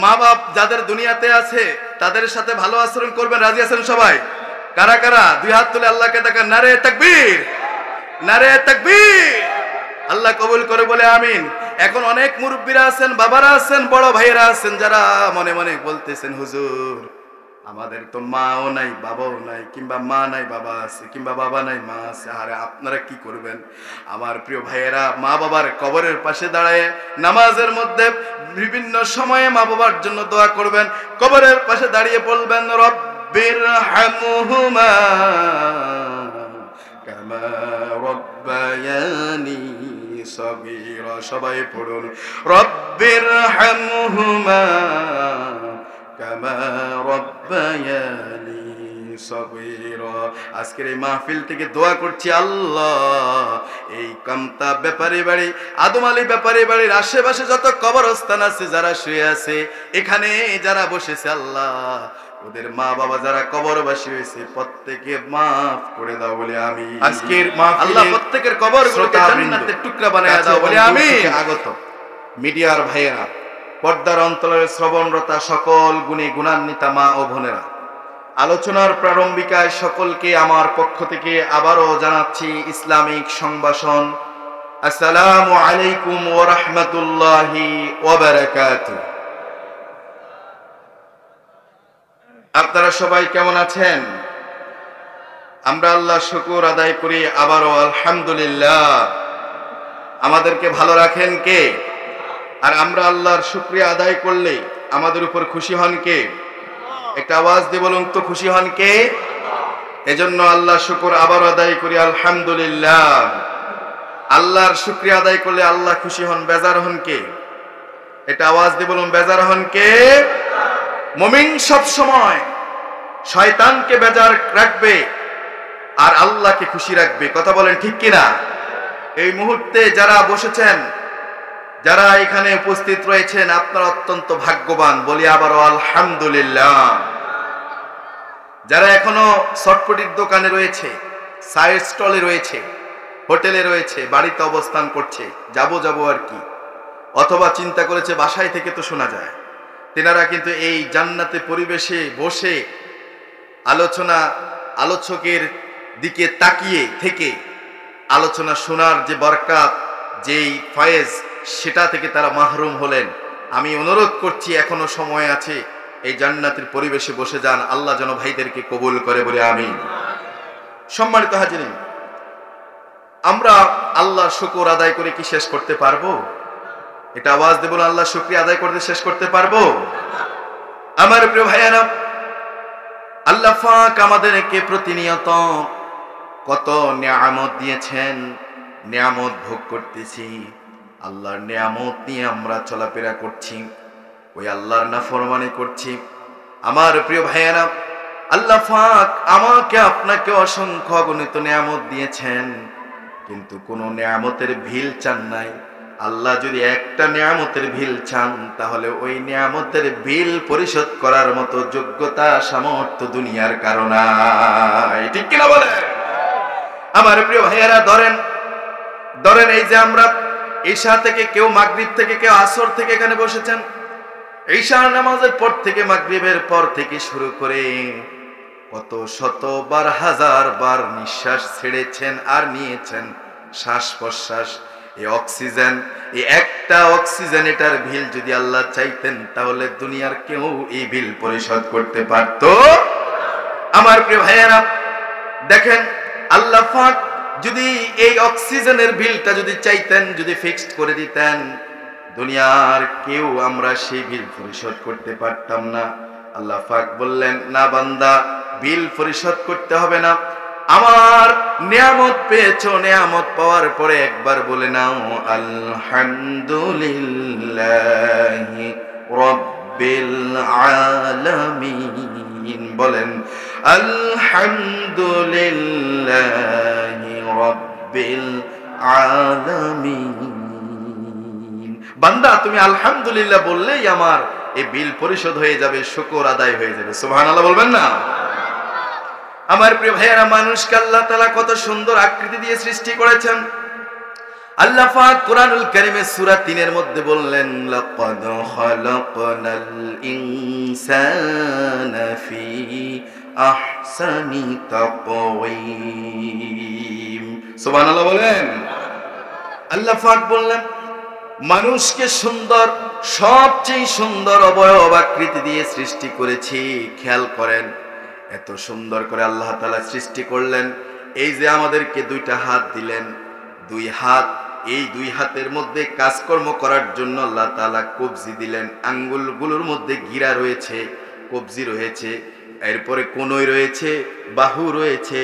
মা বাপ যাদের দুনিয়াতে আছে তাদের সাথে ভালো আচরণ করবেন, রাজি আছেন সবাই? কারা কারা দুই হাত তুলে আল্লাহকে দেখান, নারে তাকবীর, নারে তাকবীর। আল্লাহ কবুল করে বলে আমিন। এখন অনেক মুরব্বীরা আছেন, বাবারা আছেন, বড় ভাইয়েরা আছেন, যারা মনে মনে বলতেছেন হুজুর আমাদের তো মাও নাই বাবাও নাই, কিংবা মা নাই বাবা আছে, কিংবা বাবা নাই মা আছে, আরে আপনারা কি করবেন? আমার প্রিয় ভাইয়েরা, মা বাবার কবরের পাশে দাঁড়ায় নামাজের মধ্যে বিভিন্ন সময়ে মা বাবার জন্য দোয়া করবেন। কবরের পাশে দাঁড়িয়ে বলবেন রব্বিরহামহুমা কামা রব্বায়ানি সগীরা। সবাই পড়ুন রব্বিরহামহুমা কামা রব্বায়ানি সগীরা। আজকের এই মাহফিল থেকে দোয়া করছি, আল্লাহ এই কামতা ব্যাপারী বাড়ি, আদম আলী ব্যাপারী বাড়ির আশেপাশে যত কবরস্থান আছে, যারা শুয়ে আছে, এখানে যারা বসেছে, আল্লাহ ওদের মা বাবা যারা কবরবাসী হয়েছে প্রত্যেকে মাফ করে দাও বলে আমি। আজকের আল্লাহ প্রত্যেকের কবরগুলোকে জান্নাতের টুকরা বানায় দাও বলে আমি। আগত মিডিয়ার ভাইয়েরা, পর্দার অন্তরের শ্রবণরতা সকল গুণী গুণান্বিতা মা ও বোনেরা, আলোচনার প্রারম্ভিকায় সকলকে আমার পক্ষ থেকে আবারও জানাচ্ছি ইসলামিক সংবাসন। আসসালামু আলাইকুম ওয়া রাহমাতুল্লাহি ওয়া বারাকাতুহু। আপনারা সবাই কেমন আছেন? আমরা আল্লাহ শুকর আদায় করি আবারও আলহামদুলিল্লাহ। আমাদেরকে ভালো রাখেন কে? আর আমরা আল্লাহর শুকরিয়া আদায় করলে আমাদের উপর খুশি হন কে? একটা আওয়াজ দিয়ে বলুন তো, খুশি হন কে? এজন্য আল্লাহ শুকর আবার আদায় করি আলহামদুলিল্লাহ। আল্লাহর শুকরিয়া আদায় করলে আল্লাহ খুশি হন, বেজার হন কে? এটা আওয়াজ দিয়ে বলুন, বেজার হন কে? মুমিন সব সময় শয়তানকে বেজার রাখবে আর আল্লাহকে খুশি রাখবে। কথা বলেন ঠিক কিনা? এই মুহূর্তে যারা বসেছেন, যারা এখানে উপস্থিত রয়েছেন, আপনারা অত্যন্ত ভাগ্যবান, বলি আবারও আলহামদুলিল্লাহ। যারা এখনো চটপটির দোকানে রয়েছে, চায়ের স্টলে রয়েছে, হোটেলে রয়েছে, বাড়িতে অবস্থান করছে, যাবো আর কি, অথবা চিন্তা করেছে বাসায় থেকে তো শোনা যায়, তেনারা কিন্তু এই জান্নাতে পরিবেশে বসে আলোচকের দিকে তাকিয়ে থেকে আলোচনা শোনার যে বরকত, যেই ফয়েজ, সেটা থেকে তারা মাহরুম হলেন। আমি অনুরোধ করছি, এখনো সময় আছে, এই জান্নাতের পরিবেশে বসে যান। আল্লাহ যেন ভাইদেরকে কবুল করে বলে আমিন। সম্মানিত হাজিরিন, আমরা আল্লাহর শুকর আদায় করে কি শেষ করতে পারবো? এটা আওয়াজ দেব, আল্লাহ শুকরিয়া আদায় করতে শেষ করতে পারবো? আমার প্রিয় ভাইয়েরা, আল্লাহ পাক আমাদেরকে প্রতিনিয়ত কত নিয়ামত দিয়েছেন, নিয়ামত ভোগ করতেছি, আল্লাহর নিয়ামত নিয়ে আমরা চলাফেরা করছি, ওই আল্লাহর নাফরমানি করছি। আমার প্রিয় ভাইয়েরা, আল্লাহ পাক আমাকে আপনাকে অসংখ্য অগণিত নিয়ামত দিয়েছেন, কিন্তু কোনো নিয়ামতের ভিল চান নাই। আল্লাহ যদি একটা নিয়ামতের ভিল চান, তাহলে ওই নিয়ামতের বিল পরিশোধ করার মতো যোগ্যতা সামর্থ্য দুনিয়ার কারণে, ঠিক কিনা বলে? আমার প্রিয় ভাইয়েরা, ধরেন এই যে আমরা ঈশা থেকে, কেউ মাগরিব থেকে, কেউ আসর থেকে এখানে বসেছেন, ঈশার নামাজের পর থেকে, মাগরিবের পর থেকে শুরু করে কত শতবার, হাজার বার নিঃশ্বাস ছেড়েছেন আর নিয়েছেন, শ্বাস প্রশ্বাস, এই অক্সিজেন, এই একটা অক্সিজেন, এটার বিল যদি আল্লাহ চাইতেন, তাহলে দুনিয়ার কেউ এই বিল পরিশোধ করতে পারত? আমার প্রিয় ভাইয়েরা, দেখেন আল্লাহ পাক যদি এই অক্সিজেনের বিলটা যদি চাইতেন, যদি ফিক্সড করে দিতেন, দুনিয়ার কেউ আমরা সেই বিল পরিশোধ করতে পারতাম না। আল্লাহ পাক বললেন, না বান্দা, বিল পরিশোধ করতে হবে না, আমার নিয়ামত পেয়েছো, নিয়ামত পাওয়ার পরে একবার বলে নাও আলহামদুলিল্লাহি রাব্বিল আলামিন। বলেন আলহামদুলিল্লাহি রাব্বিল আলামিন। বান্দা, তুমি আলহামদুলিল্লাহ বললেই আমার এই বিল পরিশোধ হয়ে যাবে, শুকর আদায় হয়ে যাবে। সুবহানাল্লাহ বলবেন না? আমার প্রিয় ভাইয়েরা, মানুষকে আল্লাহ তাআলা কত সুন্দর আকৃতি দিয়ে সৃষ্টি করেছেন। আল্লাহ পাক কোরআনুল কারীমের সূরা 3 এর মধ্যে বললেন, লাকাদ খালাকনাল ইনসানা ফি আহসানি তাকওয়িম। সুবহানাল্লাহ বলেন। আল্লাহ পাক বললেন, মানুষকে সুন্দর, সবচেয়ে সুন্দর অবয়ব আকৃতি দিয়ে সৃষ্টি করেছি। খেয়াল করেন, এত সুন্দর করে আল্লাহ তাআলা সৃষ্টি করলেন। এই যে আমাদেরকে দুইটা হাত দিলেন, দুই হাত, এই দুই হাতের মধ্যে কাজকর্ম করার জন্য আল্লাহ তাআলা কবজি দিলেন। আঙ্গুলগুলোর মধ্যে গিরা রয়েছে, কবজি রয়েছে, এরপরে কোনই রয়েছে, বাহু রয়েছে,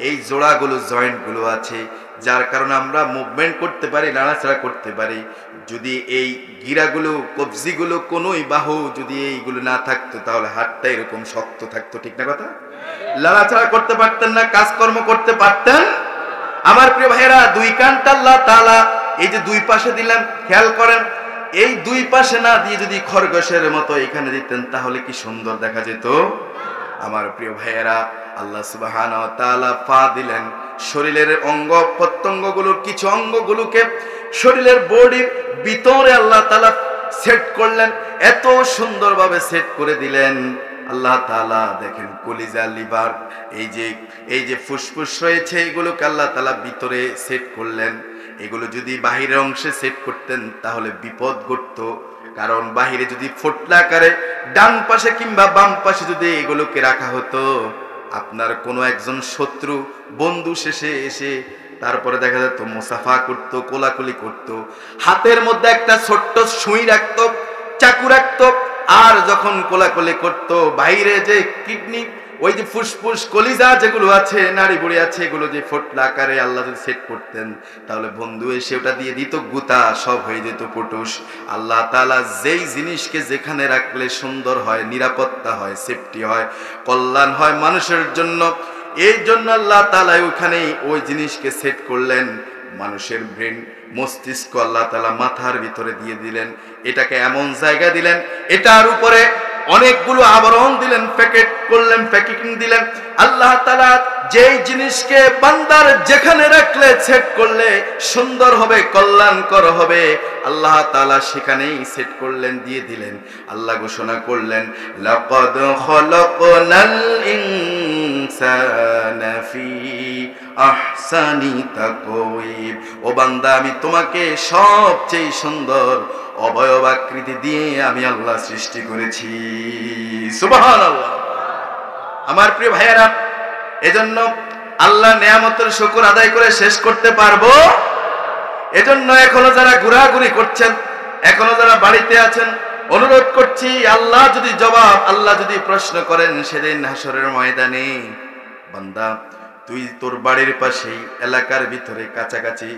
এই জোড়াগুলো, জয়েন্টগুলো আছে, যার কারণে আমরা মুভমেন্ট করতে পারি, নাড়াচাড়া করতে পারি। যদি এই গিরাগুলো, কবজিগুলো, কোনই বাহু যদি এইগুলো না থাকতো, তাহলে হাতটা এরকম শক্ত থাকতো। ঠিক না কথা? নাড়াচাড়া করতে পারতেন না, কাজকর্ম করতে পারতেন। আমার প্রিয় ভাইয়েরা, দুই কানটা আল্লাহ তাআলা এই যে দুই পাশে দিলেন, খেয়াল করেন, এই দুই পাশে না দিয়ে যদি খরগোশের মতো এখানে দিতেন, তাহলে কি সুন্দর দেখা যেত। আমার প্রিয় ভাইয়েরা, আল্লাহ সুবহানাহু ওয়া তাআলা পা দিলেন। শরীরের অঙ্গ প্রত্যঙ্গগুলোর কিছু অঙ্গগুলোকে শরীরের বডির ভিতরে আল্লাহ তাআলা সেট করলেন, এত সুন্দরভাবে সেট করে দিলেন আল্লাহ তাআলা। দেখেন, কলিজা, লিভার, এই যে ফুসফুস রয়েছে, এগুলোকে আল্লাহ তাআলা ভিতরে সেট করলেন। এগুলো যদি বাহিরের অংশে সেট করতেন, তাহলে বিপদ ঘটতো। কারণ বাহিরে যদি ফোটলা আকারে ডান পাশে কিংবা বাম পাশে যদি এগুলোকে রাখা হতো, আপনার কোনো একজন শত্রু বন্ধু শেষে এসে তারপরে দেখা যেত মুসাফা করতো, কোলাকুলি করতো। হাতের মধ্যে একটা ছোট্ট সুই রাখতো, চাকু রাখতো, আর যখন কোলাকুলি করতো, বাইরে যে কিডনি, ওই যে ফুসফুস, কলিজা যেগুলো আছে, নাড়ি বুড়ি আছে, এগুলো যে ফোটলা আকারে আল্লাহ যদি সেট করতেন, তাহলে বন্ধু এসে ওটা দিয়ে দিত, গুতা সব হয়ে যেত পুটুস। আল্লাহ তাআলা যেই জিনিসকে যেখানে রাখলে সুন্দর হয়, নিরাপত্তা হয়, সেফটি হয়, কল্যাণ হয় মানুষের জন্য, এই জন্য আল্লাহ তাআলা ওইখানে ওই জিনিসকে সেট করলেন। মানুষের ব্রেন, মস্তিষ্ক আল্লাহ তাআলা মাথার ভিতরে দিয়ে দিলেন। এটাকে এমন জায়গা দিলেন, এটার উপরে অনেকগুলো আবরণ দিলেন, প্যাকেট করলেন, প্যাকেটিং দিলেন। আল্লাহ তাআলা যেই জিনিসকে বান্দার যেখানে রাখলে, সেট করলে সুন্দর হবে, কল্যাণকর হবে, আল্লাহ তাআলা সেখানেই সেট করলেন, দিয়ে দিলেন। আল্লাহ ঘোষণা করলেন, লাকাদ খালাকনাল ইনসানা ফি আহসানি তাকওয়িম। ও বান্দা, আমি তোমাকে সবচেয়ে সুন্দর অবয়ব আকৃতি দিয়ে আমি আল্লাহ সৃষ্টি করেছি। সুবহানাল্লাহ। আমার প্রিয় ভাইয়েরা, এজন্য আল্লাহ নেয়ামতের শুকর আদায় করে শেষ করতে পারবো? এজন্য এখনো যারা ঘোরাঘুরি করছেন, এখনো যারা বাড়িতে আছেন, অনুরোধ করছি, আল্লাহ যদি জবাব, আল্লাহ যদি প্রশ্ন করেন সেদিন হাসরের ময়দানে, বান্দা তুই তোর বাড়ির পাশেই, এলাকার ভিতরে কাছাকাছি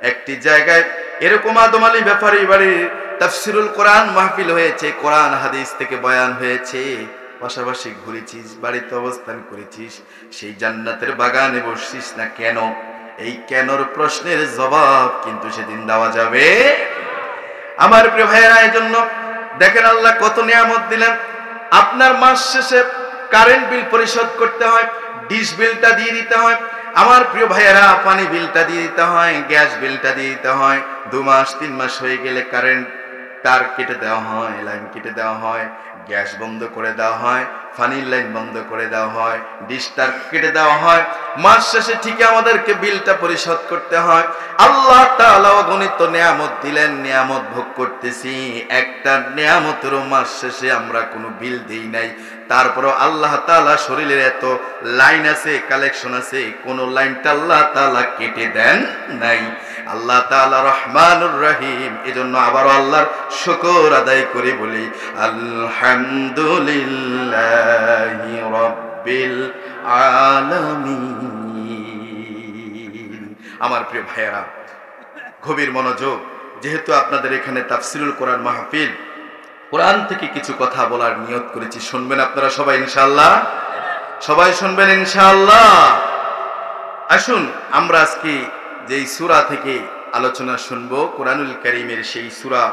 একটি জায়গায় এরকম আদম আলী ব্যাপারী বাড়ির তাফসিরুল কোরআন মাহফিল হয়েছে, কোরআন হাদিস থেকে বয়ান হয়েছে, পাশাপাশি ঘুরেছিস, বাড়িতে অবস্থান করেছিস, সেই জান্নাতের বাগানে বসছিস না কেন? এই কেনর প্রশ্নের জবাব কিন্তু সেদিন দেওয়া যাবে। আমার প্রিয় ভাইয়েরা, এই জন্য দেখেন আল্লাহ কত নিয়ামত দিলেন। আপনার মাস শেষে কারেন্ট বিল পরিশোধ করতে হয়, ডিশ বিলটা দিয়ে দিতে হয়। আমার প্রিয় ভাইয়েরা, পানি বিলটা দিয়ে দিতে হয়, গ্যাস বিলটা দিয়ে দিতে হয়। 2 মাস 3 মাস হয়ে গেলে কারেন্ট তার কেটে দেওয়া হয়, লাইন কেটে দেওয়া হয়, গ্যাস বন্ধ করে দেওয়া হয়, পানির লাইন বন্ধ করে দেওয়া হয়, ডিশ তার কেটে দেওয়া হয়। মাস শেষে ঠিকই আমাদেরকে বিলটা পরিশোধ করতে হয়। আল্লাহ তাআলা অগণিত নিয়ামত দিলেন, নিয়ামত ভোগ করতেছি। একটা নিয়ামতেরও মাস শেষে আমরা কোনো বিল দেই নাই। তারপরও আল্লাহ তাআলা শরীরের এত লাইন আছে, কালেকশন আছে, কোন লাইনটা আল্লাহ তাআলা কেটে দেন নাই। আল্লাহ তাআলা রহমানুর রহিম। এজন্য আবারও আল্লাহর শুকর আদায় করে বলি, আলহামদুলিল্লাহি রাব্বিল আলামিন। আমার প্রিয় ভাইয়েরা, গভীর মনোযোগ, যেহেতু আপনাদের এখানে তাফসিরুল কোরআন মাহফিল, কোরআন থেকে কিছু কথা বলার নিয়ত করেছি। শুনবেন আপনারা সবাই ইনশাআল্লাহ? সবাই শুনবেন ইনশাআল্লাহ? আসুন আমরা আজকে যেই সূরা থেকে আলোচনা শুনবো, কোরআনুল কারীমের সেই সূরা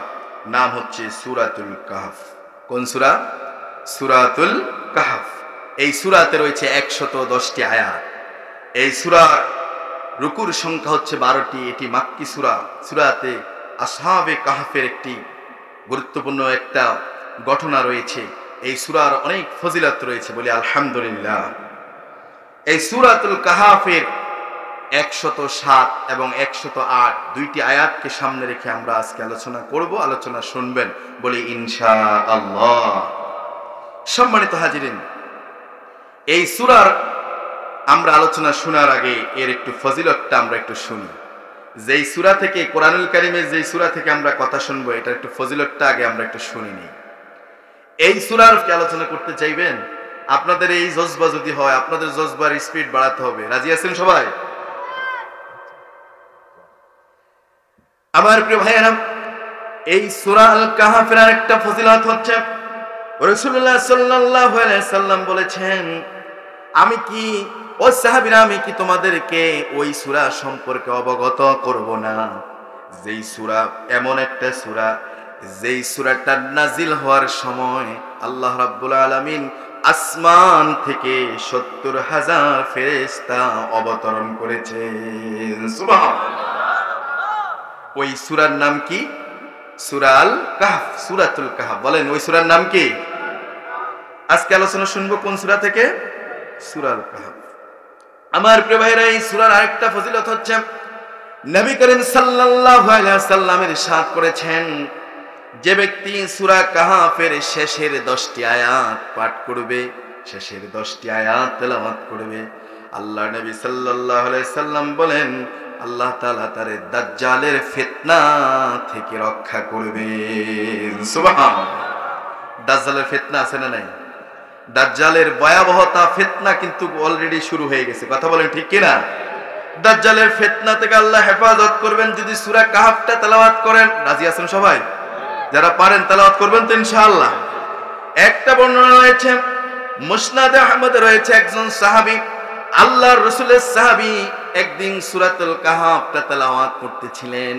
নাম হচ্ছে সূরাতুল কাহফ। কোন সূরা? সূরাতুল কাহফ। এই সূরাতে রয়েছে 110টি আয়াত। এই সূরার রুকুর সংখ্যা হচ্ছে 12টি। এটি মাক্কি সূরা। সূরাতে আসহাবে কাহফের একটি গুরুত্বপূর্ণ একটা ঘটনা রয়েছে। এই সূরার অনেক ফজিলত রয়েছে, বলি আলহামদুলিল্লাহ। এই সূরাতুল কাহফের 107 এবং 108 দুইটি আয়াতকে সামনে রেখে আমরা আজকে আলোচনা করব, আলোচনা শুনবেন, বলি ইনশাআল্লাহ। সম্মানিত হাজিরিন, এই সূরার আমরা আলোচনা শোনার আগে এর একটু ফজিলতটা আমরা একটু শুনি। যেই সূরা থেকে, কোরআনুল কারীমের যেই সূরা থেকে আমরা কথা শুনবো, এটা একটু ফজিলতটা আগে আমরা একটু শুনি নি। এই সূরার কি আলোচনা করতে চাইবেন? আপনাদের এই জজবা যদি হয়, আপনাদের জজবার স্পিড বাড়াতে হবে। রাজি আছেন সবাই? আমার প্রিয় ভাইয়েরা, এই সূরা আল কাহফের একটা ফজিলত হচ্ছে, রাসূলুল্লাহ সাল্লাল্লাহু আলাইহি সাল্লাম বলেছেন, আমি কি ও সাহাবীরা, আমি কি তোমাদেরকে ওই সূরা সম্পর্কে অবগত করব না, যেই সূরা এমন একটা সূরা, যেই সূরাটা নাজিল হওয়ার সময় আল্লাহ রাব্বুল আলামিন আসমান থেকে 70,000 ফেরেশতা অবতরণ করেছেন। সুবহানাল্লাহ। ওই সূরার নাম কি? সূরা আল কাহফ, সূরাতুল কাহফ। বলেন ওই সূরার নাম কি? আজকে আলোচনা শুনবো কোন সূরা থেকে? সূরা আল কাহফ। আমার প্রিয় ভাইরা, এই সূরার আরেকটা ফজিলত হচ্ছে, নবী করিম সাল্লাল্লাহু আলাইহি ওয়াসাল্লামের ইরশাদ করেছেন, যে ব্যক্তি সূরা কাহফের শেষের 10টি আয়াত পাঠ করবে, শেষের 10টি আয়াত তেলাওয়াত করবে, আল্লাহ নবী সাল্লাল্লাহু আলাইহি সাল্লাম বলেন, আল্লাহ তাআলা তার দাজ্জালের ফিতনা থেকে রক্ষা করবেন। সুবহানাল্লাহ। দাজ্জালের ফিতনা আছে না নাই? দাজ্জালের ভয়াবহতা, ফিতনা কিন্তু অলরেডি শুরু হয়ে গেছে। কথা বলেন ঠিক কিনা? দাজ্জালের ফিতনা থেকে আল্লাহ হেফাজত করবেন যদি সূরা কাহফটা তেলাওয়াত করেন। রাজি আছেন সবাই? যারা পারেন তেলাওয়াত করবেন তো ইনশাআল্লাহ। একটা বর্ণনা রয়েছে, মুসনাদে আহমদে রয়েছে, একজন সাহাবী, আল্লাহর রাসূলের সাহাবী, একদিন সূরাতুল কাহফটা তেলাওয়াত করতেছিলেন।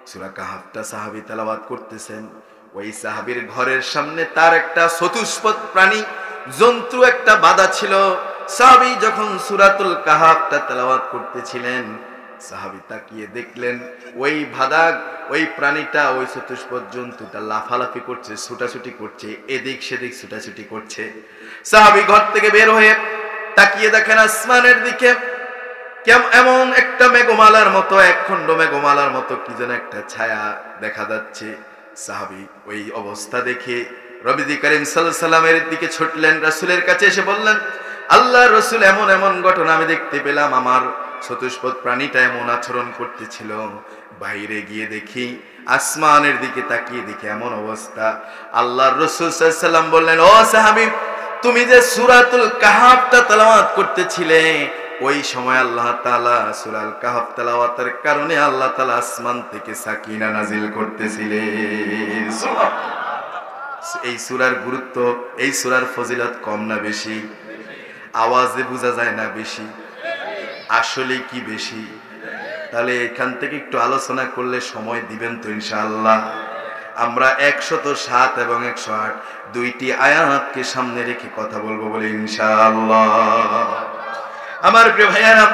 সূরা কাহফটা সাহাবী তেলাওয়াত করতেছেন। ওই সাহাবীর ঘরের সামনে তার একটা চতুষ্পদ প্রাণী, জন্তু একটা বাঁধা ছিল। সাহাবী যখন সূরাতুল কাহফটা তেলাওয়াত করতেছিলেন, সাহাবী তাকিয়ে দেখলেন ওই বাঁধা ওই প্রাণীটা, ওই চতুষ্পদ জন্তুটা লাফালাফি করছে, ছুটাছুটি করছে, এদিক সেদিক ছুটাছুটি করছে। সাহাবী ঘর থেকে বের হয়ে তাকিয়ে দেখেন আসমানের দিকে, এমন একটা মেঘমালার মতো, একখণ্ড মেঘমালার মতো কি যেন একটা ছায়া দেখা যাচ্ছে। সাহাবী ওই অবস্থা দেখে নবী করিম সাল্লাল্লাহু আলাইহি সাল্লামের দিকে ছুটলেন, রাসূলের কাছে এসে বললেন, আল্লাহর রাসূল, এমন এমন ঘটনা আমি দেখতে পেলাম, আমার চতুষ্পদ প্রাণীটা এমন আচরণ করতেছিল। বাইরে গিয়ে দেখি, আসমানের দিকে তাকিয়ে দেখি এমন অবস্থা। আল্লাহর রাসূল সাল্লাল্লাহু আলাইহি সাল্লাম বললেন, ও সাহাবী, তুমি যে সূরাতুল কাহফটা তেলাওয়াত করতেছিলে, ওই সময় আল্লাহ তাআলা সূরাল কাহফ তেলাওয়াতের কারণে আল্লাহ তাআলা আসমান থেকে সাকিনা নাজিল করতেছিলেন। এই সূরার গুরুত্ব, এই সূরার ফজিলত কম না বেশি? আওয়াজে বোঝা যায় না বেশি? আসলে কি বেশি? তাহলে এখান থেকে একটু আলোচনা করলে সময় দিবেন তো ইনশাআল্লাহ? আমরা 107 এবং 108 দুইটি আয়াতকে সামনে রেখে কথা বলবো, বলে ইনশাআল্লাহ। আমার প্রিয় ভাইয়ারা,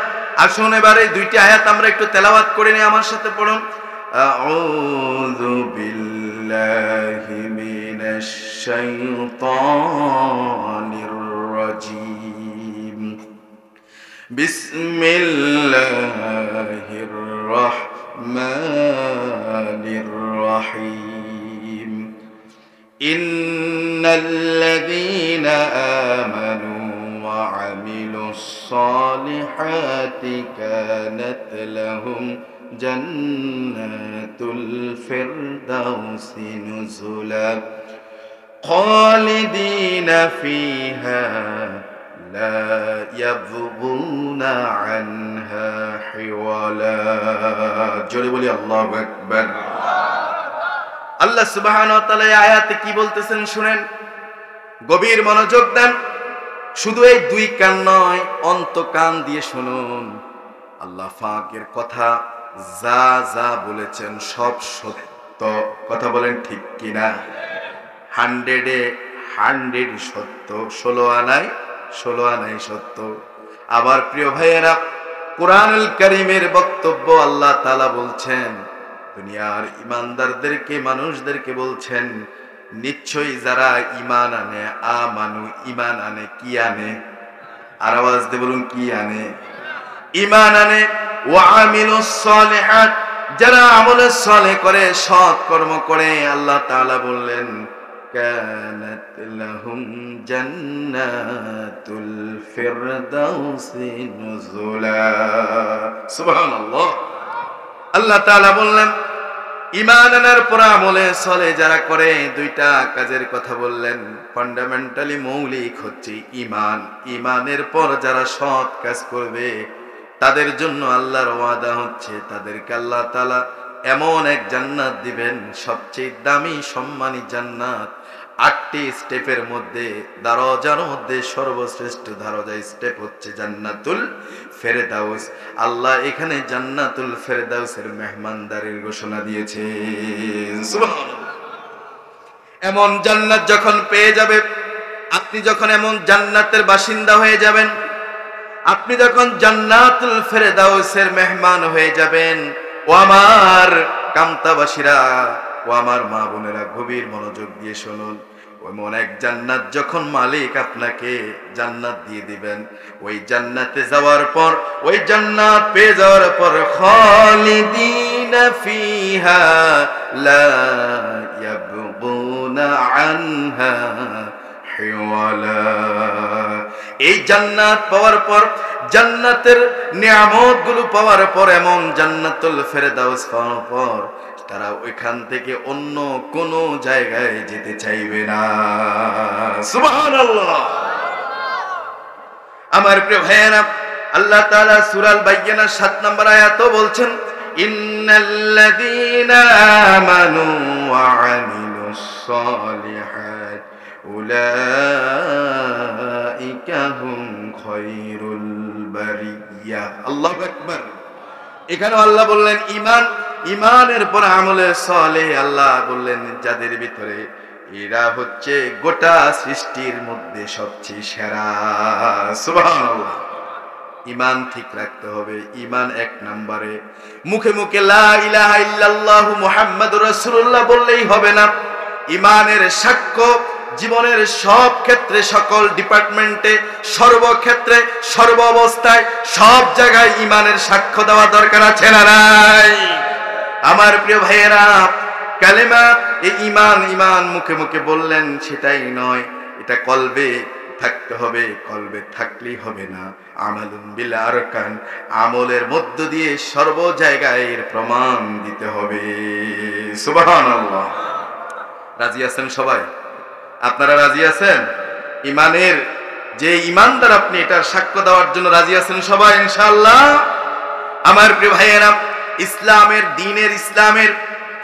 আসুন এবারে দুইটি আয়াত আমরা একটু তেলাওয়াত করে নিই। আমার সাথে পড়ুন, আউযু বিল্লাহি মিনাশ শাইতানির রাজীম, বিসমিল্লাহির রাহমানির রাহিম, ইন্নাল্লাযীনা আমানু ওয়া আমিলুস সালিহাতি কানাত লাহুম জান্নাতুল ফিরদাউসি নুজুলা খালিদিনা ফিহা লা ইয়াবগুনা আনহা হিওয়ালা। জোরে বলি আল্লাহু আকবার। আল্লাহ সুবহানাহু ওয়া তাআলা এই আয়াতে কি বলতেছেন শুনেন, গভীর মনোযোগ দেন। শুধু এই দুই কান নয়, অন্ত কান দিয়ে শুনুন। আল্লাহ পাকের কথা যা যা বলেছেন সব সত্য। কথা বলেন ঠিক কিনা? 100-এ 100 সত্য, 16 আনায় 16 আনায় সত্য। আবার প্রিয় ভাইয়েরা, কোরআনুল কারীমের বক্তব্য আল্লাহ তাআলা বলছেন, দুনিয়ার ইমানদারদেরকে, মানুষদেরকে বলছেন, নিশ্চয়ই যারা ঈমান আনে, আমানু ঈমান আনে, কি আনে? আর আওয়াজ দিয়ে বলুন, কি আনে? ঈমান আনে। ওয়া আমিলুস সালিহাত, যারা আমলে সালেহ করে, সৎ কর্ম করে, আল্লাহ তাআলা বললেন কানাত লাহুম জান্নাতুল ফিরদাউসি নুজুলা। সুবহানাল্লাহ। আল্লাহ তাআলা বললেন ঈমান আনার পর আমলে সালেহ যারা করে, দুইটা কাজের কথা বললেন। ফান্ডামেন্টালি মৌলিক হচ্ছে ঈমান। ঈমানের পর যারা সৎ কাজ করবে তাদের জন্য আল্লাহর ওয়াদা হচ্ছে, তাদেরকে আল্লাহ তাআলা এমন এক জান্নাত দিবেন, সবচেয়ে দামি সম্মানী জান্নাত। 8টি স্টেপের মধ্যে, দরজার মধ্যে সর্বশ্রেষ্ঠ দরজার স্টেপ হচ্ছে জান্নাতুল ফেরদাউস। আল্লাহ এখানে জান্নাতুল ফেরদাউসের মেহমানদারির ঘোষণা দিয়েছে। সুবহানাল্লাহ। এমন জান্নাত যখন পেয়ে যাবে, আপনি যখন এমন জান্নাতের বাসিন্দা হয়ে যাবেন, আপনি যখন জান্নাতুল ফেরদাউসের মেহমান হয়ে যাবেন, ও আমার কামতাবাসীরা, ও আমার মা বোনেরা, গভীর মনোযোগ দিয়ে শুনুন। এমন এক জান্নাত যখন মালিক আপনাকে জান্নাত দিয়ে দিবেন, ওই জান্নাতে যাওয়ার পর, ওই জান্নাত পেয়ে যাওয়ার পর, খালিদিনা ফিহা লা ইয়াবগুনা আনহা হিওয়ালা। এই জান্নাত পাওয়ার পর, জান্নাতের নিয়ামত গুলো পাওয়ার পর, এমন জান্নাতুল ফেরদাউস পাওয়ার পর তারা ওইখান থেকে অন্য কোন জায়গায় যেতে চাইবে না। সুবহানাল্লাহ। আমার প্রিয় ভাইয়েরা, আল্লাহ তাআলা সূরা আল বাইয়িনার 7 নম্বর আয়াতে বলছেন, ইন্নাল্লাযীনা আমানু ওয়া আমিলুস সালিহাত উলাইকা হুম খায়রুল বারিয়া। আল্লাহু আকবার। এখানে আল্লাহ বললেন ঈমান, ঈমানের পর আমলে সালেহ। আল্লাহ বললেন যাদের ভিতরে, এরা হচ্ছে গোটা সৃষ্টির মধ্যে সবচেয়ে সেরা। সুবহানাল্লাহ। ঈমান ঠিক রাখতে হবে। ঈমান 1 নম্বরে। মুখে মুখে লা ইলাহা ইল্লাল্লাহু মুহাম্মাদুর রাসূলুল্লাহ বললেই হবে না। ঈমানের সাক্ষ্য জীবনের সব ক্ষেত্রে, সকল ডিপার্টমেন্টে, সর্বক্ষেত্রে, সর্ব অবস্থায়, সব জায়গায় ঈমানের সাক্ষ্য দেওয়া দরকার আছে না নাই? আমার প্রিয় ভাইয়েরা, কালেমা, এই ঈমান, ঈমান মুখে মুখে বললেন সেটাই নয়, এটা কলবে থাকতে হবে। কলবে থাকলেই হবে না। আমালুন বিল আরকান, আমলের মধ্য দিয়ে সর্ব জায়গায় এর প্রমাণ দিতে হবে। সুবহানাল্লাহ। রাজি আছেন সবাই? আপনারা রাজি আছেন? ঈমানের যে ঈমানদার আপনি, এটার সাক্ষ্য দেওয়ার জন্য রাজি আছেন সবাই ইনশাআল্লাহ? আমার প্রিয় ভাইয়েরা, ইসলামের, দ্বীনের, ইসলামের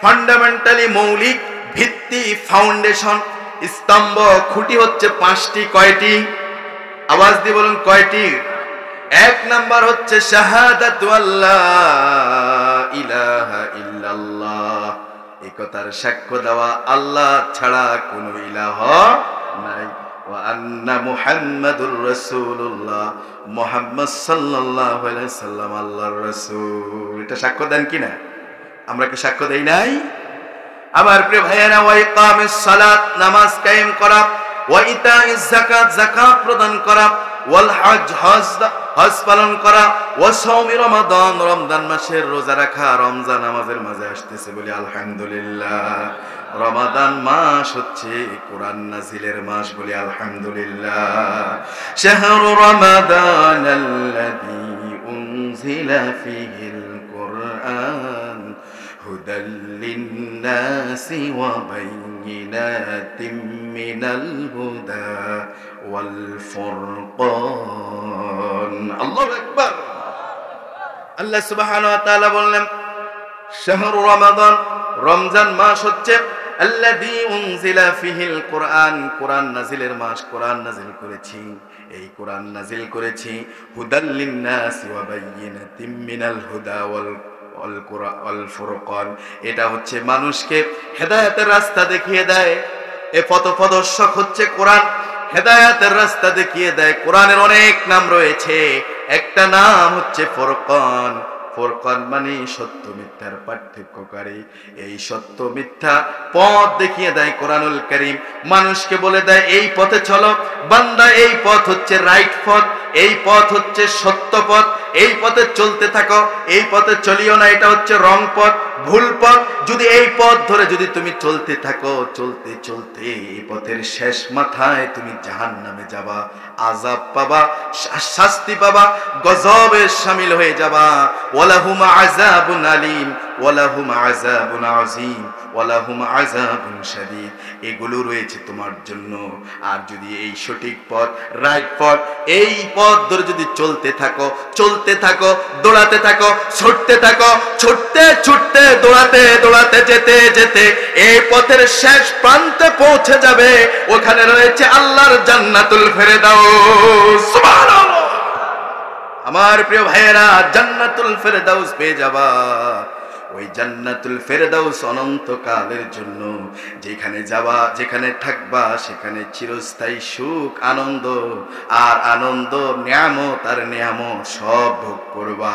ফান্ডামেন্টালি মৌলিক ভিত্তি, ফাউন্ডেশন, স্তম্ভ, খুঁটি হচ্ছে 5টি। কয়টি? আওয়াজ দিয়ে বলুন, কয়টি? 1 নাম্বার হচ্ছে শাহাদাতু আল্লা ইলাহা ইল্লাল্লাহ, এই কথার সাক্ষ্য দেওয়া আল্লাহ ছাড়া কোনো ইলাহ নাই। ওয়া আন্না মুহাম্মাদুর রাসূলুল্লাহ, মুহাম্মদ সাল্লাল্লাহু আলাইহি সাল্লাম আল্লাহর রাসূল। এটা সাক্ষ্য দেন কিনা? আমরা কি সাক্ষ্য দেই নাই? আমার প্রিয় ভাইয়েরা, ওয়া ইকামিস সালাত, নামাজ কায়েম করা, ওয়া ইতাইজ যাকাত, যাকাত প্রদান করা, ওয়াল হজ, হজ পালন করা, ওয়া সাওমি রমাদান, রমজান মাসের রোজা রাখা। রমজান আমাদের মাঝে আসতেছে বলি আলহামদুলিল্লাহ। রমাদান মাস হচ্ছে কোরআন নাজিলের মাস বলি আলহামদুলিল্লাহ। শাহরু রমাদানাল্লাযী উনজিলা ফীহিল কুরআন হুদাল লিন্নাসি ওয়া বাইয়িনাতিম মিনাল হুদা ওয়াল ফুরকান। আল্লাহু আকবার। আল্লাহ সুবহানাহু ওয়া তাআলা বললেন, শাহরু রমাদান, রমজান মাস হচ্ছে আল্লাযী উনজিলা ফীহিল কুরআন, কোরআন নাজিলের মাস। কোরআন নাজিল করেছি, এই কোরআন নাজিল করেছি হুদাল লিন্নাসি ওয়া বাইয়িনাতিম মিনাল হুদা ওয়াল ফুরকান। এটা হচ্ছে মানুষকে হেদায়েতের রাস্তা দেখিয়ে দেয়। এ পথপ্রদর্শক হচ্ছে কোরআন। হেদায়েতের রাস্তা দেখিয়ে দেয়। কোরআনের অনেক নাম রয়েছে, একটা নাম হচ্ছে ফুরকান। ফুরকান মানে সত্য মিথ্যার পার্থক্যকারী। এই সত্য মিথ্যা পথ দেখিয়ে দেয় কোরআনুল কারীম। মানুষকে বলে দেয় এই পথে চলো বান্দা, এই পথ হচ্ছে রাইট পথ, এই পথ হচ্ছে সত্য পথ, এই পথে চলতে থাকো, এই পথে চলিও না, এটা হচ্ছে রং পথ, ভুল পথ। যদি এই পথ ধরে যদি তুমি চলতে থাকো, চলতে চলতে এই পথের শেষ মাথায় তুমি জাহান্নামে যাবা, আযাব পাবা, শাস্তি পাবা, গজবে শামিল হয়ে যাবা। ওয়ালাহুম আযাবুন আলীম ওয়ালাহুম আযাবুন আযীম ওয়ালাহুম আযাবুন শাদীদ। এগুলো রয়েছে তোমার জন্য। আর যদি এই সঠিক পথ, রাইট পথ, এই পথ ধরে যদি চলতে থাকো, চলতে থাকো, দৌড়াতে থাকো, ছুটতে থাকো, ছুটতে ছুটতে, দৌড়াতে দৌড়াতে, যেতে যেতে এই পথের শেষ প্রান্তে পৌঁছে যাবে। ওখানে রয়েছে আল্লাহর জান্নাতুল ফেরদাউস। সুবহানাল্লাহ। আমার প্রিয় ভাইয়েরা, জান্নাতুল ফেরদাউস পেয়ে যাবা। ওই জান্নাতুল ফেরদাউস অনন্তকালের জন্য। যেখানে যাবা, যেখানে থাকবা, সেখানে চিরস্থায়ী সুখ, আনন্দ আর আনন্দ, নিয়ামত আর নিয়ামত সব ভোগ করবা।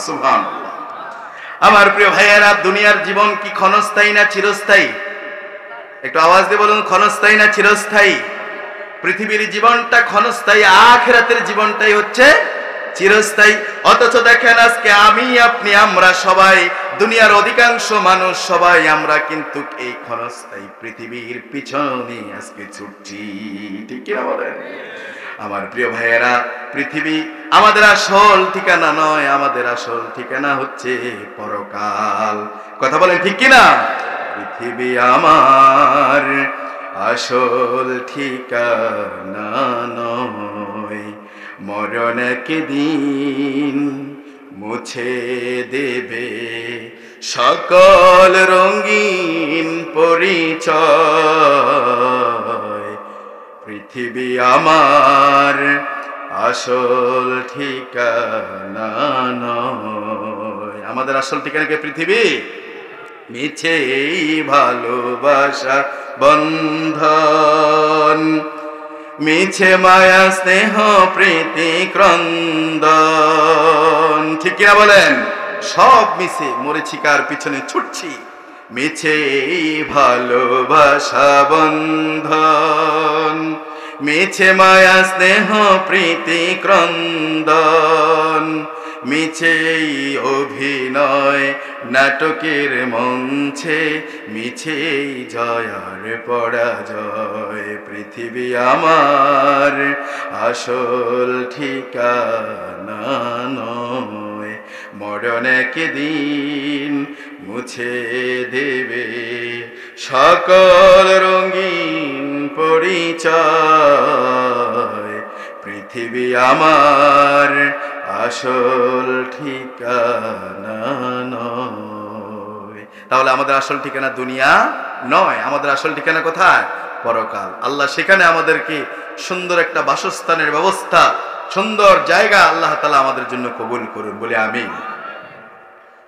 সুবহানাল্লাহ। আমার প্রিয় ভাইয়েরা, দুনিয়ার জীবন কি ক্ষণস্থায়ী না চিরস্থায়ী? একটু আওয়াজ দিয়ে বলুন, ক্ষণস্থায়ী না চিরস্থায়ী? পৃথিবীর জীবনটা ক্ষণস্থায়ী, আখিরাতের জীবনটাই হচ্ছে চিরস্থায়ী। অথচ দেখেন আজকে আমি, আপনি, আমরা সবাই, দুনিয়ার অধিকাংশ মানুষ সবাই আমরা কিন্তু এই ক্ষণস্থায়ী পৃথিবীর পিছনে আজকে ছুটছি। ঠিক কিনা বলেন? আমার প্রিয় ভাইয়েরা, পৃথিবী আমাদের আসল ঠিকানা নয়, আমাদের আসল ঠিকানা হচ্ছে পরকাল। কথা বলেন ঠিক কিনা? পৃথিবী আমার আসল ঠিকানা নয়, মরণ একদিন মুছে দেবে সকল রঙিন পরিচয়। পৃথিবী আমার আসল ঠিকানা নয়। আমাদের আসল ঠিকানা কি পৃথিবী? মিছে ভালোবাসা বন্ধন, মিছে মায়া স্নেহ প্রীতি ক্রন্দন। ঠিক কিনা বলেন? সব মিছে, মরীচিকার পিছনে ছুটছি। মিছে ভালোবাসা বন্ধন, মিছে মায়া স্নেহ প্রীতি ক্রন্দন, মিছে অভিনয় নাটকের মঞ্চে, মিছে জয়ার পরাজয়। পৃথিবী আমার আসল ঠিকানা নয়, মরণ একদিন মুছে দেবে সকল রঙিন পরিচয়। পৃথিবী আমার আসল ঠিকানা নয়। তাহলে আমাদের আসল ঠিকানা দুনিয়া নয়, আমাদের আসল ঠিকানা কোথায়? পরকাল। আল্লাহ সেখানে আমাদেরকে সুন্দর একটা বাসস্থানের ব্যবস্থা, সুন্দর জায়গা আল্লাহ তাআলা আমাদের জন্য কবুল করুন, বলে আমিন।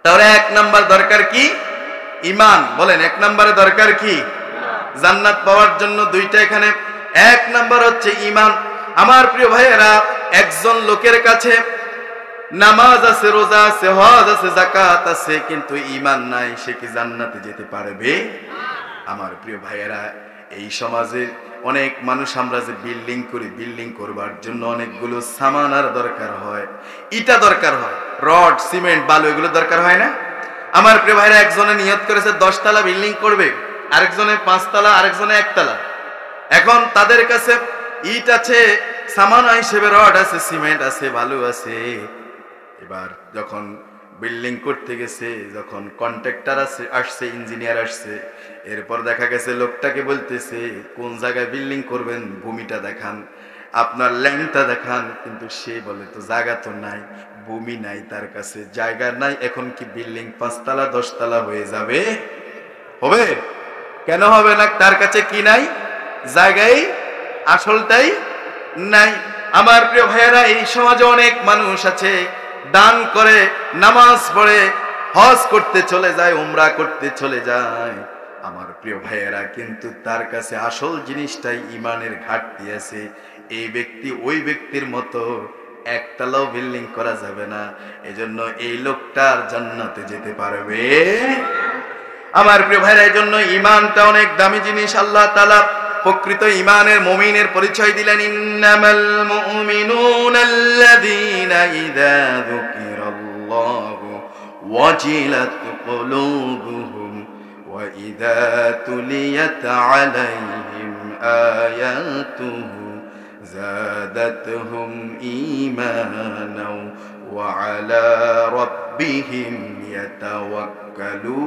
তাহলে এক নাম্বার দরকার কি? ঈমান। বলেন, এক নম্বরে দরকার কি? জান্নাত পাওয়ার জন্য দুইটা এখানে। এক নাম্বার হচ্ছে ঈমান। আমার প্রিয় ভাইয়েরা, একজন লোকের কাছে নামাজ আছে, রোজা আছে, হজ আছে, যাকাত আছে, কিন্তু ঈমান নাই, সে কি জান্নাতে যেতে পারবে? আমার প্রিয় ভাইয়েরা, এই সমাজে অনেক মানুষ আমরা যে বিল্ডিং করি, বিল্ডিং করবার জন্য অনেকগুলো সামানার দরকার হয়, ইটা দরকার হয়, রড, সিমেন্ট, বালু, এগুলো দরকার হয় না? আমার প্রিয় ভাইরা, একজনে নিয়ত করেছে 10 তলা বিল্ডিং করবে, আরেকজনে 5 তলা, আরেকজনে 1 তলা। এখন তাদের কাছে ইট আছে, সামানা হিসেবে রড আছে, সিমেন্ট আছে, বালু আছে। এবার যখন বিল্ডিং করতে গেছে, যখন কন্ট্রাক্টর আসছে, ইঞ্জিনিয়ার আসছে, এরপর দেখা গেছে লোকটাকে বলতেছে কোন জায়গায় বিল্ডিং করবেন, ভূমিটা দেখান, আপনার ল্যান্ডটা দেখান। কিন্তু সে বলে তো জায়গা তো নাই, ভূমি নাই, তার কাছে জায়গা নাই। এখন কি বিল্ডিং 5 তলা 10 তলা হয়ে যাবে? হবে? কেন হবে না? তার কাছে কি নাই? জায়গায় আসলটাই নাই। আমার প্রিয় ভাইয়েরা, এই সমাজে অনেক মানুষ আছে দান করে, নামাজ পড়ে, হজ করতে চলে যায়, উমরা করতে চলে যায়, আমার প্রিয় ভাইয়েরা, কিন্তু তার কাছে আসল জিনিসটাই ইমানের ঘাটতি আছে। এই ব্যক্তি ওই ব্যক্তির মতো একতলাও বিল্ডিং করা যাবে না, এজন্য এই লোকটার জান্নাতে যেতে পারবে। আমার প্রিয় ভাইরা, এজন্য ইমানটা অনেক দামি জিনিস। আল্লাহ তাআলা প্রকৃত ইমানের মুমিনের পরিচয় দিলেন, ইন্নামাল মুমিনুনা আল্লাযীনা ইযা যুকিরাল্লাহু ওয়াজিলাত কুলুবুহুম ওয়া ইযা তুলিয়াত আলাইহিম আয়াতুহু زادتهم إيمانا وعلى ربهم يتوكلون।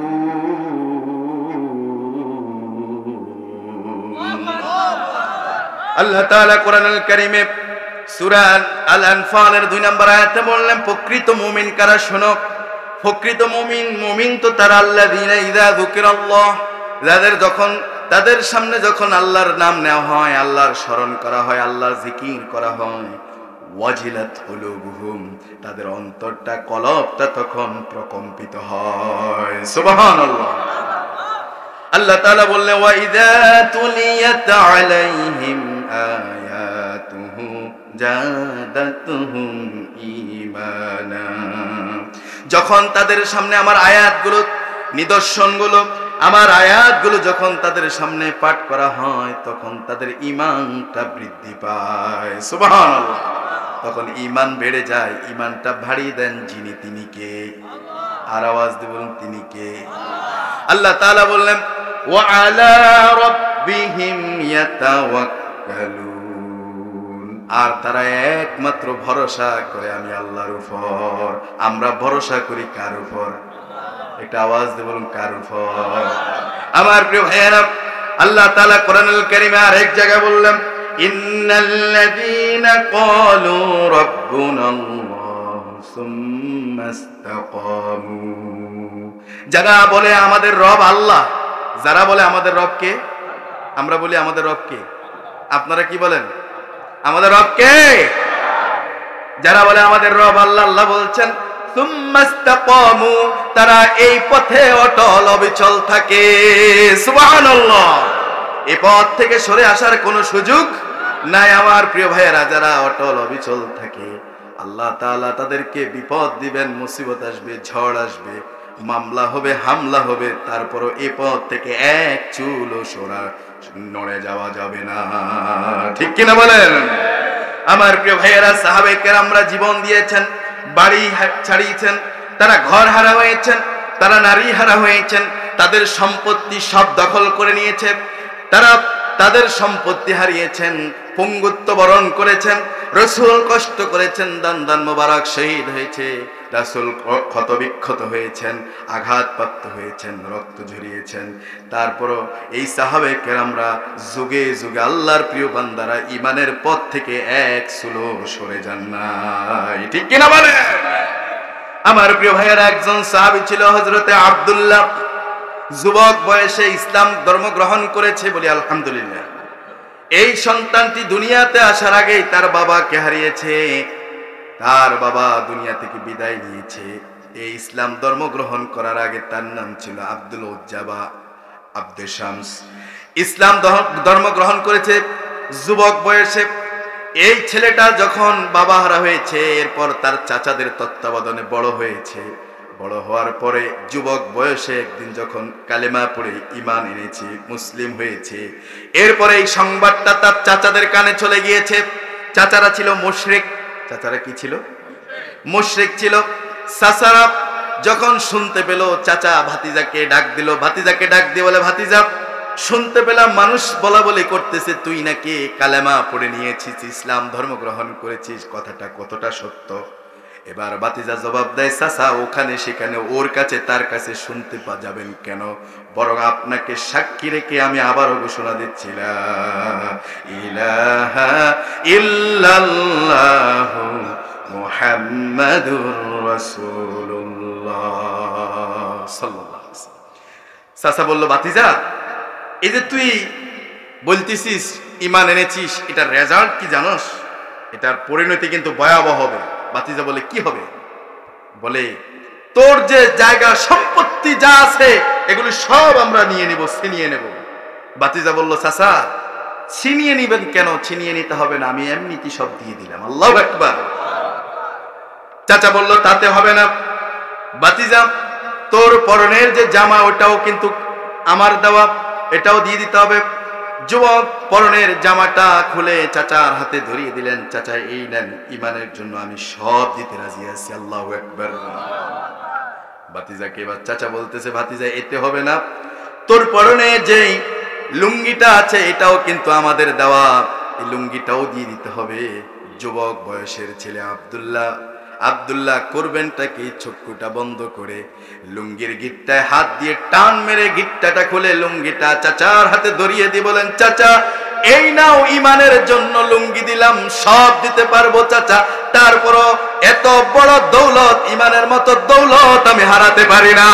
আল্লাহ তাআলা কোরআনুল কারীমে সূরা আল আনফালের 2 নম্বর আয়াতে বললেন, প্রকৃত মুমিন কারা শোনো। প্রকৃত মুমিন তো তারা আল্লাযীনা ইযা যুকিরাল্লাহ, তাদের সামনে যখন আল্লাহর নাম নেওয়া হয়, আল্লাহর স্মরণ করা হয়, আল্লাহর জিকির করা হয়, ওয়াজিলাত কুলুবুহুম, তাদের অন্তরটা, কলবটা তখন প্রকম্পিত হয়। সুবহানাল্লাহ। আল্লাহ তাআলা বললেন, ওয়া ইযা তুলিয়াত আলাইহিম আয়াতুহু জাদাতুহুম ঈমানা, যখন তাদের সামনে আমার আয়াতগুলো, নিদর্শনগুলো, আমার আয়াতগুলো যখন তাদের সামনে পাঠ করা হয়, তখন তাদের ঈমানটা বৃদ্ধি পায়। সুবহানাল্লাহ। তখন ঈমান বেড়ে যায়। ঈমানটা বাড়িয়ে দেন যিনি, তিনি কে? আর আওয়াজ দিয়ে বলুন, তিনি কে? আল্লাহ তাআলা বললেন, ওয়া আলা রাব্বিহিম ইয়াতাওয়াক্কালুন, আর তারা একমাত্র ভরসা করে আমি আল্লাহর উপর। আমরা ভরসা করি কার উপর? একটা আওয়াজ দিয়ে বলুন, কার উপর? আমার প্রিয় ভাইয়েরা, আল্লাহ তাআলা কোরআনুল কারীমে আর এক জায়গায় বললেন, ইন্নাল্লাযীনা ক্বালু রাব্বুনাল্লাহু সুম্মা ইসতাকামু, যারা বলে আমাদের রব আল্লাহ, যারা বলে আমাদের রব কে? আমরা বলি আমাদের রব কে? আপনারা কি বলেন? আমাদের রব কে? যারা বলে আমাদের রব আল্লাহ, আল্লাহ বলছেন সুম্মা ইসতাকামু, তারা এই পথে অটল অবিচল থাকে। সুবহানাল্লাহ। এই পথ থেকে সরে আসার কোনো সুযোগ নাই। আমার প্রিয় ভাইয়েরা, যারা অটল অবিচল থাকে, আল্লাহ তাআলা তাদেরকে বিপদ দিবেন, মুসিবত আসবে, ঝড় আসবে, মামলা হবে, হামলা হবে, তারপরও এই পথ থেকে এক চুলও নড়ে যাওয়া যাবে না। ঠিক কিনা বলেন? আমার প্রিয় ভাইয়েরা, সাহাবে কেরামরা জীবন দিয়েছেন, বাড়ি ছাড়িয়েছেন, তারা ঘর হারা হয়েছেন, তারা নারী হারা হয়েছেন, তাদের সম্পত্তি সব দখল করে নিয়েছে, তারা তাদের সম্পত্তি হারিয়েছেন, পঙ্গুত্ব বরণ করেছেন, রাসূল কষ্ট করেছেন, দান মোবারক শহীদ হয়েছে, রাসূল ক্ষতবিক্ষত হয়েছেন, আঘাতপ্রাপ্ত হয়েছেন, রক্ত ঝরিয়েছেন। তারপরও এই সাহাবে কেরামরা যুগে যুগে আল্লাহর প্রিয় বান্দারা ইমানের পথ থেকে এক চুলো সরে যান নাই। ঠিক কিনা বলে? আমার প্রিয় ভাইয়েরা, একজন সাহাবী ছিল হযরতে আব্দুল্লাহ, যুবক বয়সে ইসলাম ধর্ম গ্রহণ করেছে, বলি আলহামদুলিল্লাহ। এই সন্তানটি দুনিয়াতে আসার আগেই তার বাবাকে হারিয়েছে, তার বাবা দুনিয়া থেকে বিদায় নিয়েছে। এই ইসলাম ধর্ম গ্রহণ করার আগে তার নাম ছিল আব্দুল উজ্জা বা আব্দুল শামস। ইসলাম ধর্ম গ্রহণ করেছে যুবক বয়সে। এই ছেলেটা যখন বাবা হারা হয়েছে, এরপর তার চাচাদের তত্ত্বাবধানে বড় হয়েছে। বড় হওয়ার পরে যুবক বয়সে একদিন যখন কালেমা পড়ে ঈমান এনেছে, মুসলিম হয়েছে, এরপরে এই সংবাদটা তার চাচাদের কানে চলে গিয়েছে। চাচারা ছিল মুশরিক। চাচারা কি ছিল? মুশরিক ছিল। চাচারা যখন শুনতে পেল, চাচা ভাতিজাকে ডাক দিল, ভাতিজাকে ডাক দিয়ে বলে, ভাতিজা, শুনতে পেলাম মানুষ বলা বলি করতেছে তুই নাকি কালেমা পড়ে নিয়েছিস, ইসলাম ধর্ম গ্রহণ করেছিস, কথাটা কতটা সত্য? এবার ভাতিজা জবাব দেয়, চাচা ওখানে সেখানে ওর কাছে তার কাছে শুনতে যাবেন কেন? বরং আপনাকে সাক্ষী রেখে আমি আবারও ঘোষণা দিচ্ছি, লা ইলাহা ইল্লাল্লাহু মুহাম্মাদুর রাসূলুল্লাহ সাল্লাল্লাহু আলাইহি ওয়াসাল্লাম। চাচা বলল, ভাতিজা, এই যে তুই বলতেছিস ঈমান এনেছিস, এটার রেজাল্ট কি জানোস? এটার পরিণতি কিন্তু ভয়াবহ হবে। ভাতিজা বলে, কি হবে? বলে, তোর যে জায়গা সম্পত্তি সম্পত্তি যা আছে এগুলি সব আমরা নিয়ে নিব, ছিনিয়ে নেব। ভাতিজা বলল, চাচা ছিনিয়ে নিবেন কেন? ছিনিয়ে নিতে হবে না, আমি এমনিতেই সব দিয়ে দিলাম। আল্লাহু আকবার। চাচা বলল, তাতে হবে না ভাতিজা, তোর পরনের যে জামা ওটাও কিন্তু আমার দেওয়া, এটাও দিয়ে দিতে হবে। যুবক পরনের জামাটা খুলে চাচার হাতে ধরিয়ে দিলেন। চাচা, এই নেন, ঈমানের জন্য আমি সব দিতে রাজি আছি। আল্লাহু আকবার। ভাতিজাকে এবার চাচা বলতেছে, ভাতিজা এতে হবে না, তোর পরনে যেই লুঙ্গিটা আছে এটাও কিন্তু আমাদের দেওয়া, এই লুঙ্গিটাও দিয়ে দিতে হবে। যুবক বয়সের ছেলে আব্দুল্লাহ করবেনটা কি, চক্ষুটা বন্ধ করে লুঙ্গির গিট্টায় হাত দিয়ে টান মেরে গিট্টাটা খুলে লুঙ্গিটা চাচার হাতে ধরিয়ে দিয়ে বলেন, চাচা এই নাও, ঈমানের জন্য লুঙ্গি দিলাম, সব দিতে পারবো চাচা, তারপরও এত বড় দৌলত, ঈমানের মতো দৌলত আমি হারাতে পারি না।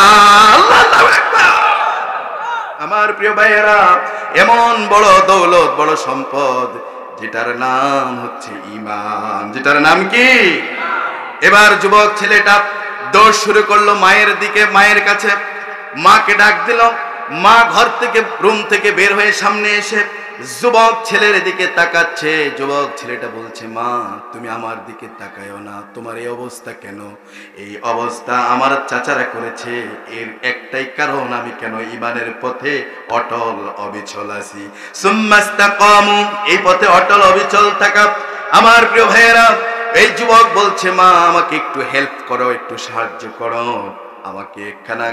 আল্লাহু আকবার। আমার প্রিয় ভাইয়েরা, এমন বড় দৌলত, বড় সম্পদ, যেটার নাম হচ্ছে ঈমান। যেটার নাম কি? এবার যুবক ছেলেটা দৌড় শুরু করলো মায়ের দিকে, মায়ের কাছে। মাকে ডাক দিল। মা ঘর থেকে, রুম থেকে বের হয়ে সামনে এসে যুবক ছেলের দিকে তাকাচ্ছে। যুবক ছেলেটা বলছে, মা তুমি আমার দিকে তাকায়ও না, তোমার এই অবস্থা কেন? এই অবস্থা আমার চাচারা করেছে, এর একটাই কারণ, আমি কেন ঈমানের পথে অটল অবিচল আছি। সুম্মাস্তাকামু, এই পথে অটল অবিচল থাকা। আমার প্রিয় ভাইয়েরা, এই যুবক বলছে, মা আমাকে একটু হেল্প করো, একটু সাহায্য করো, আমাকে একখানা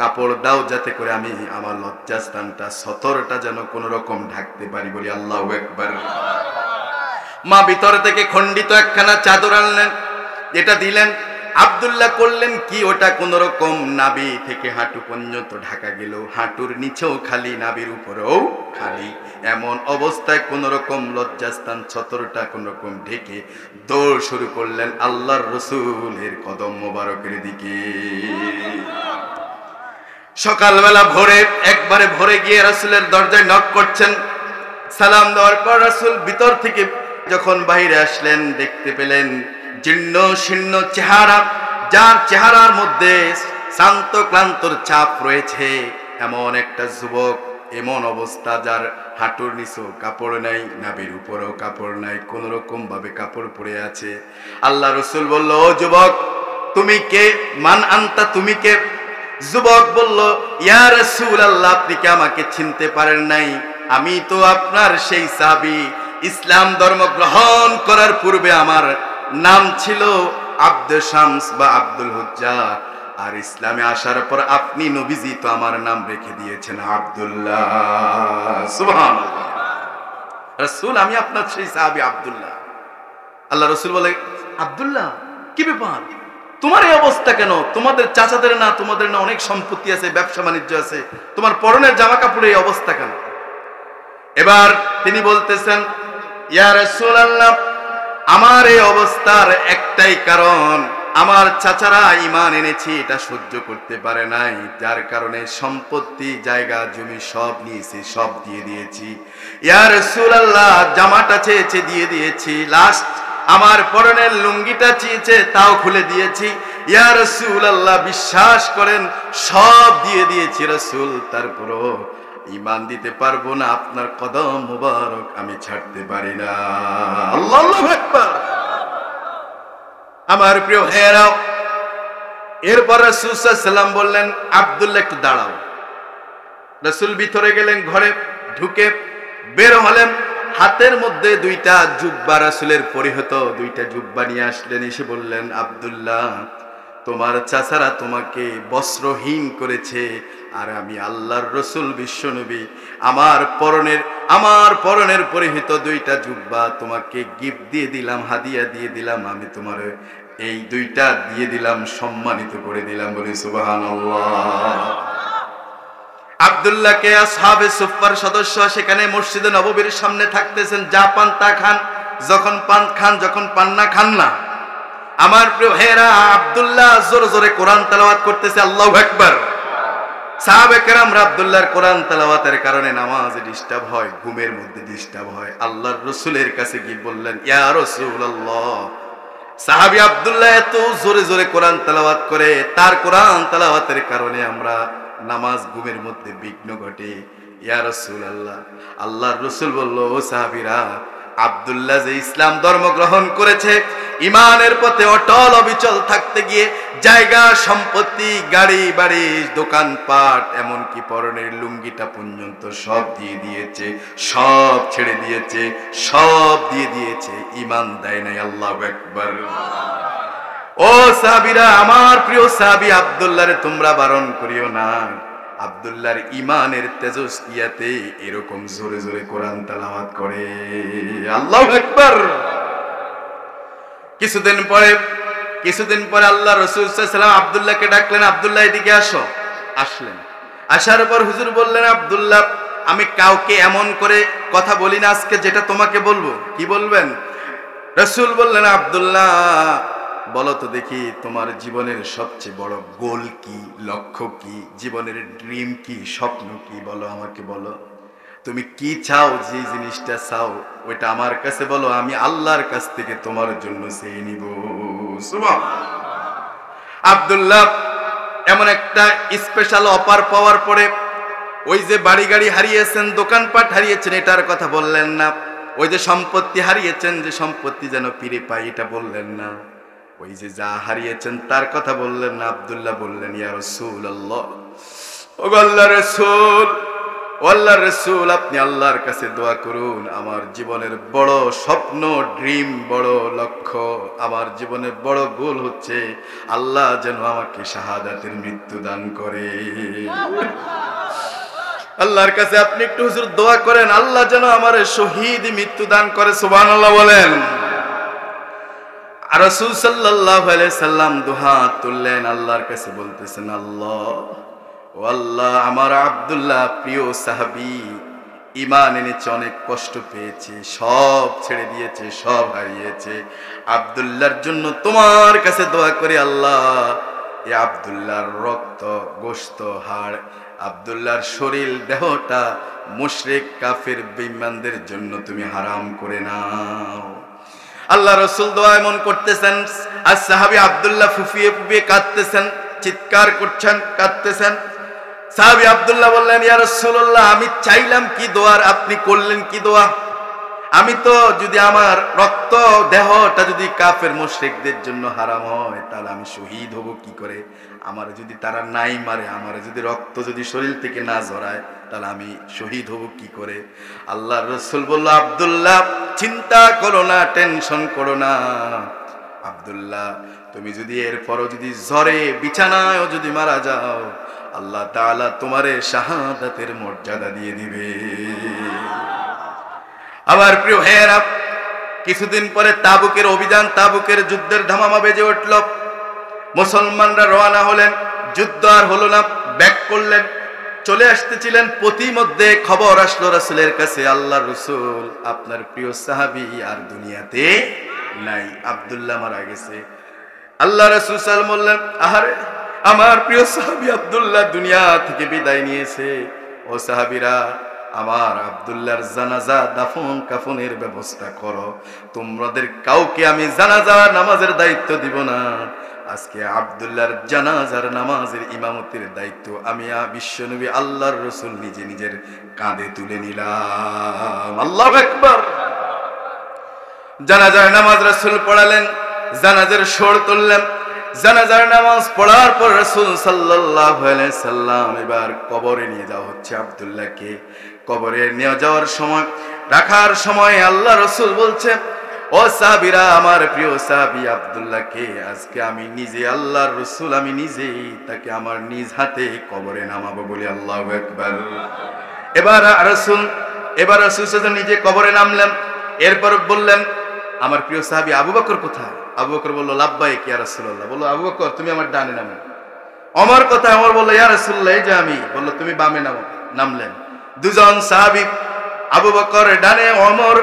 কাপড় দাও, যাতে করে আমি আমার লজ্জাস্থানটা, সতরটা যেন কোন রকম ঢাকতে পারি। বলি আল্লাহু আকবার। মা ভিতর থেকে খণ্ডিত একখানা চাদর আনলেন, এটা দিলেন। আব্দুল্লাহ করলেন কি, ওটা কোন রকম নাভি থেকে হাঁটু পর্যন্ত ঢাকা গেল, হাঁটুর নিচেও খালি, নাভির উপরেও খালি। এমন অবস্থায় কোন রকম লজ্জাস্থান, ছতরটা কোন রকম ঢেকে দৌড় শুরু করলেন আল্লাহর রাসূলের কদম মোবারকের দিকে। সকালবেলা ভোরে, একবারে ভোরে গিয়ে রাসূলের দরজায় নক করছেন। সালাম দেওয়ার পর রাসূল ভিতর থেকে যখন বাইরে আসলেন, দেখতে পেলেন জীর্ণ শীর্ণ চেহারা, যার চেহারার মধ্যে শান্ত ক্লান্তর ছাপ রয়েছে, এমন একটা যুবক। এমন অবস্থা, যার হাঁটুর নিচেও কাপড় নাই, নাভির উপরেও কাপড় নাই, কোন রকম ভাবে কাপড় পরে আছে। আল্লাহ রাসূল বলল, ও যুবক তুমি কে? মান আনতা, তুমি কে? যুবক বলল, ইয়া রাসূলুল্লাহ, আপনি কি আমাকে চিনতে পারেন নাই? আমি তো আপনার সেই সাহাবী। ইসলাম ধর্ম গ্রহণ করার পূর্বে আমার নাম ছিল আব্দুল শামস বা আব্দুল হুজ্জা, আর ইসলামে আসার পর আপনি নবীজি তো আমার নাম রেখে দিয়েছেন আব্দুল্লাহ। সুবহানাল্লাহ। রাসূল, আমি আপনার সেই সাহাবী আব্দুল্লাহ। আল্লাহ রাসূল বলে, আব্দুল্লাহ কি ব্যাপার, তোমার এই অবস্থা কেন? তোমাদের চাচাদের না, তোমাদের না অনেক সম্পত্তি আছে, ব্যবসা বাণিজ্য আছে, তোমার পরনের জামা কাপড়ের এই অবস্থা কেন? এবার তিনি বলতেছেন, ইয়া রাসূলুল্লাহ, আমার এই অবস্থার একটাই কারণ, আমার চাচারা ঈমান এনেছি, এটা সহ্য করতে পারে নাই, যার কারণে সম্পত্তি, জায়গা জমি সব নিয়েছি, সব দিয়ে দিয়েছি। ইয়া রাসূলুল্লাহ, জামাটা চেয়েছে দিয়ে দিয়েছি, লাস্ট আমার পরনের লুঙ্গিটা চেয়েছে তাও খুলে দিয়েছি। ইয়া রাসূলুল্লাহ, বিশ্বাস করেন সব দিয়ে দিয়েছি রাসূল, তারপরও ঈমান দিতে পারবো না, আপনার কদম মোবারক আমি ছাড়তে পারি না। আল্লাহু আকবার। আমার প্রিয় ভাইয়েরা, এরপর রাসূল সাল্লাল্লাহু আলাইহি ওয়াসাল্লাম বললেন, আব্দুল্লাহ একটু দাঁড়াও। রাসূল ভিতরে গেলেন, ঘরে ঢুকে বের হলেন, হাতের মধ্যে দুইটা জুব্বা, রাসূলের পরিহিত দুইটা জুব্বা নিয়ে আসলেন। এসে বললেন, আব্দুল্লাহ তোমার চাচারা তোমাকে বস্ত্রহীন করেছে, আর আমি আল্লাহর রাসূল বিশ্বনবী আমার পরনের পরিহিত দুইটা জুব্বা তোমাকে গিফট দিয়ে দিলাম, হাদিয়া দিয়ে দিলাম, আমি তোমার এই দুইটা দিয়ে দিলাম, সম্মানিত করে দিলাম। বলি সুবহানাল্লাহ। আব্দুল্লাহকে আসহাবে সুফফার সদস্য সেখানে মসজিদে নববীর সামনে থাকতেছেন, যা পান তা খান, যখন পান খান, যখন পান না খান না। আমার প্রিয় ভাইয়েরা, আব্দুল্লাহ জোরে জোরে কোরআন তেলাওয়াত করতেছে, আল্লাহু আকবার। সাহাবে কেরামরা আব্দুল্লাহর কোরআন তেলাওয়াতের কারণে নামাজে ডিস্টার্ব হয়, ঘুমের মধ্যে ডিস্টার্ব হয়। আল্লাহর রাসূলের কাছে গিয়ে বললেন, ইয়া রাসূলুল্লাহ, সাহাবী আব্দুল্লাহ এত জোরে জোরে কোরআন তেলাওয়াত করে, তার কোরআন তেলাওয়াতের কারণে আমরা নামাজ ঘুমের মধ্যে বিঘ্ন ঘটে। ইয়া রাসূলুল্লাহ, আল্লাহর রাসূল বলল, ও সাহাবীরা, আব্দুল্লাহ যে ইসলাম ধর্ম গ্রহণ করেছে, ইমানের পথে অটল অবিচল থাকতে গিয়ে জায়গা সম্পত্তি, গাড়ি বাড়ি, দোকানপাট, এমনকি পরনের লুঙ্গিটা পর্যন্ত সব দিয়ে দিয়েছে, সব ছেড়ে দিয়েছে, সব দিয়ে দিয়েছে, ইমান দেয় নাই। আল্লাহু আকবার। ও সাহাবীরা, আমার প্রিয় সাহাবী আব্দুল্লাহরে তোমরা বারণ করিও না। আব্দুল্লাহর ইমানের তেজস্ক্রিয়াতে এরকম জোরে জোরে কোরআন তেলাওয়াত করে। আল্লাহু আকবার। কিছুদিন পরে আল্লাহ রাসূল সাল্লাল্লাহু আলাইহি ওয়াসাল্লাম আব্দুল্লাহকে ডাকলেন, আব্দুল্লাহ এদিকে আসো। আসলেন। আসার পর হুজুর বললেন, আব্দুল্লাহ, আমি কাউকে এমন করে কথা বলি না আজকে যেটা তোমাকে বলবো। কি বলবেন? রাসূল বললেন, আব্দুল্লাহ, বলো তো দেখি, তোমার জীবনের সবচেয়ে বড় গোল কি, লক্ষ্য কি, জীবনের ড্রিম কি, স্বপ্ন কি, বলো, আমাকে বলো। তুমি কি চাও, যে জিনিসটা চাও ওইটা আমার কাছে বলো, আমি আল্লাহর কাছ থেকে তোমার জন্য চেয়ে নিব। সুবহানাল্লাহ। আব্দুল্লাহ এমন একটা স্পেশাল অফার পাওয়ার পরে ওই যে বাড়ি গাড়ি হারিয়েছেন, দোকানপাট হারিয়েছেন, এটার কথা বললেন না। ওই যে সম্পত্তি হারিয়েছেন, যে সম্পত্তি যেন ফিরে পাই, এটা বললেন না। ওই যে যা হারিয়েছেন তার কথা বললেন না। আব্দুল্লাহ বললেন, ইয়া রাসূলুল্লাহ, ও আল্লাহর রাসূল, আল্লাহর রাসূল, আপনি আল্লাহর কাছে দোয়া করুন, আমার জীবনের বড় স্বপ্ন, ড্রিম, বড় লক্ষ্য, আমার জীবনের বড় গোল হচ্ছে আল্লাহ যেন আমাকে শাহাদাতের মৃত্যু দান করে। আল্লাহর কাছে আপনি একটু হুজুর দোয়া করেন, আল্লাহ যেন আমার শহীদ মৃত্যু দান করে। সুবহানাল্লাহ বলেন। আর রাসূল সাল্লাল্লাহু আলাইহি সাল্লাম দুহাত তুললেন, আল্লাহর কাছে বলতেছেন, আল্লাহ, ও আল্লাহ, আমার আব্দুল্লাহ প্রিয় সাহাবী ঈমান এনেছে, অনেক কষ্ট পেয়েছে, সব ছেড়ে দিয়েছে, সব হারিয়েছে। আব্দুল্লাহর জন্য তোমার কাছে দোয়া করি, আল্লাহ, এই আব্দুল্লাহর রক্ত, গোশত, হাড়, আব্দুল্লাহর শরীর, দেহটা মুশরিক কাফির বেঈমানদের জন্য তুমি হারাম করে নাও। আল্লাহ রাসূল দোয়া এমন করতেছেন, আর সাহাবী আব্দুল্লাহ ফুফিয়ে ফুফিয়ে কাঁদতেছেন, চিৎকার করছেন, কাঁদতেছেন। সাহাবী আব্দুল্লাহ বললেন, ইয়া রাসূলুল্লাহ, আমি চাইলাম কি দোয়ার, আপনি করলেন কি দোয়া? আমি তো, যদি আমার রক্ত দেহটা যদি কাফের মুশরিকদের জন্য হারাম হয়, তাহলে আমি শহীদ হব কি করে? আমার যদি তারা নাই মারে, আমার যদি রক্ত যদি শরীর থেকে না ঝরায়, তাহলে আমি শহীদ হব কি করে? আল্লাহর রাসূল বলল, আব্দুল্লাহ, চিন্তা করো না, টেনশন করো না। আব্দুল্লাহ, তুমি যদি এরপরও যদি জ্বরে বিছানায়ও যদি মারা যাও, আল্লাহ তাআলা তোমারে শাহাদাতের মর্যাদা দিয়ে দিবে। আবার প্রিয় ভাইয়েরা, কিছুদিন পরে তাবুকের অভিযান, তাবুকের যুদ্ধের ধামামা বেজে উঠল। মুসলমানরা রওনা হলেন, যুদ্ধ আর হলো না, ব্যাক করলেন, চলে আসতেছিলেন। প্রতিমধ্যে খবর আসলো রাসূলের কাছে, আল্লাহর রাসূল, আপনার প্রিয় সাহাবী আর দুনিয়াতে নাই, আব্দুল্লাহ মারা গেছে। আল্লাহ রাসূল সাল্লাল্লাহু আলাইহি ওয়াসাল্লাম বললেন, আহারে, আমার প্রিয় সাহাবী আব্দুল্লাহ দুনিয়া থেকে বিদায় নিয়েছে। ও সাহাবীরা, আমার আব্দুল্লাহর জানাজা দাফন কাফনের ব্যবস্থা করো। তোমাদের কাউকে আমি জানাজা নামাজের দায়িত্ব দিব না। আজকে আব্দুল্লাহর জানাজার নামাজের ইমামতির দায়িত্ব আমি বিশ্বনবী আল্লাহর রাসূল নিজে নিজের কাঁধে তুলে নিলাম। আল্লাহু আকবার। জানাজার নামাজ রাসূল পড়ালেন, জানাজার সুর তুললেন। জানাজার নামাজ পড়ার পর রাসূল সাল্লাল্লাহু আলাইহি সাল্লাম এবার কবরে নিয়ে যাওয়া হচ্ছে আব্দুল্লাহকে। কবরে নিয়ে যাওয়ার সময়, রাখার সময় আল্লাহ রাসূল বলছে, ও সাহাবীরা, আমার প্রিয় সাহাবী আব্দুল্লাহকে আজকে আমি নিজে, আল্লাহর রাসূল আমি নিজেই তাকে আমার নিজ হাতে কবরে নামাবো বলে। আল্লাহু আকবার। এবার রাসূল নিজে কবরে নামলেন। এরপর বললেন, আমার প্রিয় সাহাবী আবু বকর কোথায়? আবু বকর বলল, লাব্বাইক ইয়া রাসূলুল্লাহ। বলল, আবু বকর তুমি আমার ডানে নামো। ওমর কোথায়? ওমর বলল, ইয়া রাসূলুল্লাহ, এই যে আমি। বলল, তুমি বামে নামো। নামলেন দুজন সাহাবী, আবু বকর ডানে, ওমর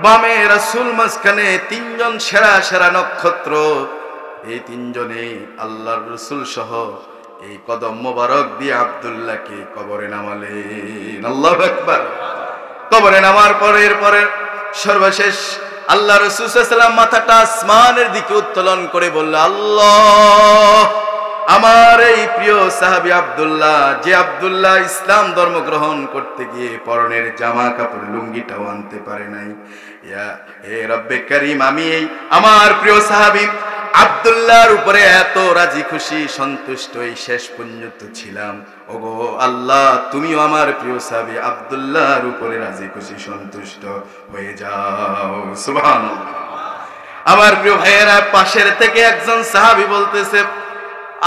বামে, রাসূল মাঝখানে। তিনজন সেরা সেরা নক্ষত্র, এই তিনজনে আল্লাহর রাসূল সহ এই কদম মোবারক দিয়ে আব্দুল্লাহকে কবরে নামালেন। আল্লাহু আকবার। কবরে নামার পরে এরপরে সর্বশেষ আল্লাহ রাসূল সাল্লাল্লাহু আলাইহি ওয়াসাল্লাম মাথাটা আসমানের দিকে উত্তোলন করে বলল, আল্লাহ, আমার এই প্রিয় সাহাবী আব্দুল্লাহ, যে আব্দুল্লাহ ইসলাম ধর্ম গ্রহণ করতে গিয়ে পরনের জামা কাপড় লুঙ্গিটাও আনতে পারে নাই, হে রব্বে করিম, আমি এই আমার প্রিয় সাহাবী আব্দুল্লাহর উপরে এত রাজি খুশি সন্তুষ্ট এই শেষ পর্যন্ত ছিলাম। ওগো আল্লাহ, তুমিও আমার প্রিয় সাহাবী আব্দুল্লাহর উপরে রাজি খুশি সন্তুষ্ট হয়ে যাও। সুবহানাল্লাহ। আমার প্রিয় ভাইয়েরা, পাশের থেকে একজন সাহাবী বলতেছে,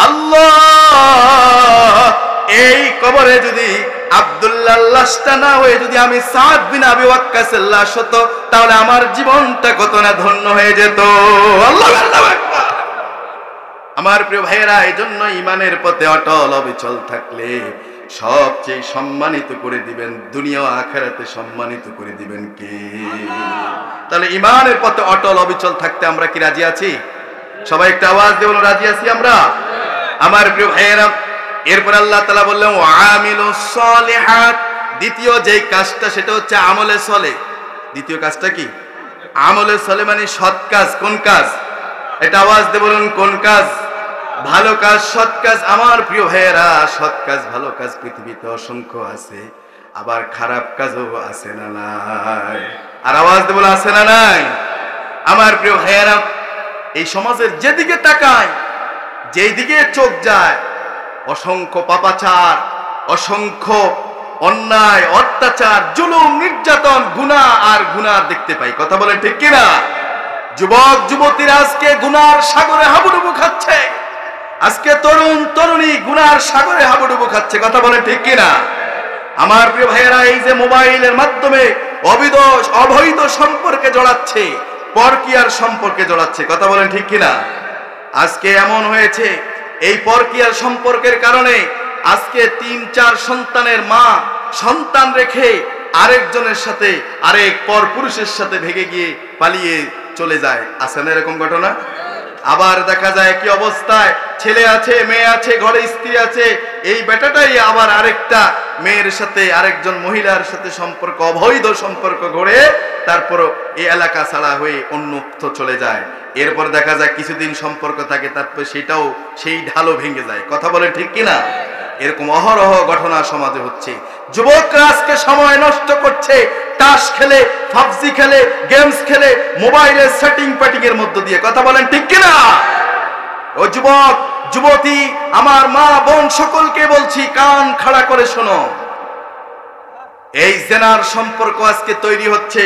আল্লাহ, এই কবরে যদি আব্দুল্লাহর লাশটা না হয়ে যদি আমি সাদ বিন আবি ওয়াক্কাসের লাশ হতো, তাহলে আমার জীবনটা কত না ধন্য হয়ে যেত। আল্লাহু আকবার। আমার প্রিয় ভাইয়েরা, এই জন্য ইমানের পথে অটল অবিচল থাকলে সবচেয়ে সম্মানিত করে দিবেন, দুনিয়া ও আখিরাতে সম্মানিত করে দিবেন কে? তাহলে ইমানের পথে অটল অবিচল থাকতে আমরা কি রাজি আছি? সবাই একটা আওয়াজ দিয়ে বলুন, রাজি আছি আমরা? আমার প্রিয় ভাইয়েরা, এরপর আল্লাহ তাআলা বললেন ওয়ামিলুস সলিহাত, দ্বিতীয় যেই কাজটা সেটা হচ্ছে আমলে সলে। দ্বিতীয় কাজটা কি? আমলে সলে, মানে সৎ কাজ। কোন কাজ? এটা আওয়াজ দিয়ে বলুন, কোন কাজ? ভালো কাজ, সৎ কাজ। আমার প্রিয় ভাইয়েরা, সৎ কাজ ভালো কাজ পৃথিবীতে অসংখ্য আছে, আবার খারাপ কাজও আছে না নাই? আর আওয়াজ দিয়ে বলুন, আছে না নাই? আমার প্রিয় ভাইয়েরা, এই সমাজের যেদিকে তাকায়, যেই দিকে চোখ যায়, অসংখ্য পাপাচার, অসংখ্য অন্যায়, অত্যাচার, জুলুম, নির্যাতন, গুনাহ আর গুনাহ দেখতে পাই। কথা বলেন ঠিক কিনা? যুবক যুবতীরা আজকে গুনার সাগরে হাবুডুবু খাচ্ছে, আজকে তরুণ তরুণী গুনার সাগরে হাবুডুবু খাচ্ছে। কথা বলেন ঠিক কিনা? আমার প্রিয় ভাইয়েরা, এই যে মোবাইলের মাধ্যমে অবৈধ সম্পর্কে জড়াচ্ছে, পরকীয়ার সম্পর্কে জড়াচ্ছে। কথা বলেন ঠিক কিনা? আজকে এমন হয়েছে, এই পরকীয়ার সম্পর্কের কারণে আজকে ৩-৪ সন্তানের মা সন্তান রেখে আরেকজনের সাথে, আরেক পরপুরুষের সাথে ভেগে গিয়ে পালিয়ে চলে যায়। আছে না এরকম ঘটনা? আবার দেখা যায় কি অবস্থায়, ছেলে আছে, মেয়ে আছে, ঘরে স্ত্রী আছে, এই বেটাটাই আবার আরেকটা মেয়ের সাথে, আরেকজন মহিলার সাথে সম্পর্ক, অবৈধ সম্পর্ক গড়ে তারপর এই এলাকা ছাড়া হয়ে অন্যত্র চলে যায়। এরপর দেখা যায় কিছুদিন সম্পর্ক থাকে, তারপর সেটাও সেই ঢালও ভেঙে যায়। কথা বলে ঠিক কিনা? এরকম অহরহ ঘটনা সমাজে হচ্ছে। যুবকরা আজকে সময় নষ্ট করছে তাস খেলে, পাবজি খেলে, গেমস খেলে, মোবাইলের সেটিং প্যাটিং এর মধ্য দিয়ে। কথা বলেন ঠিক কিনা? ও যুবক যুবতী, আমার মা বোন সকলকে বলছি, কান খাড়া করে শোনো। এই জেনার সম্পর্ক আজকে তৈরি হচ্ছে,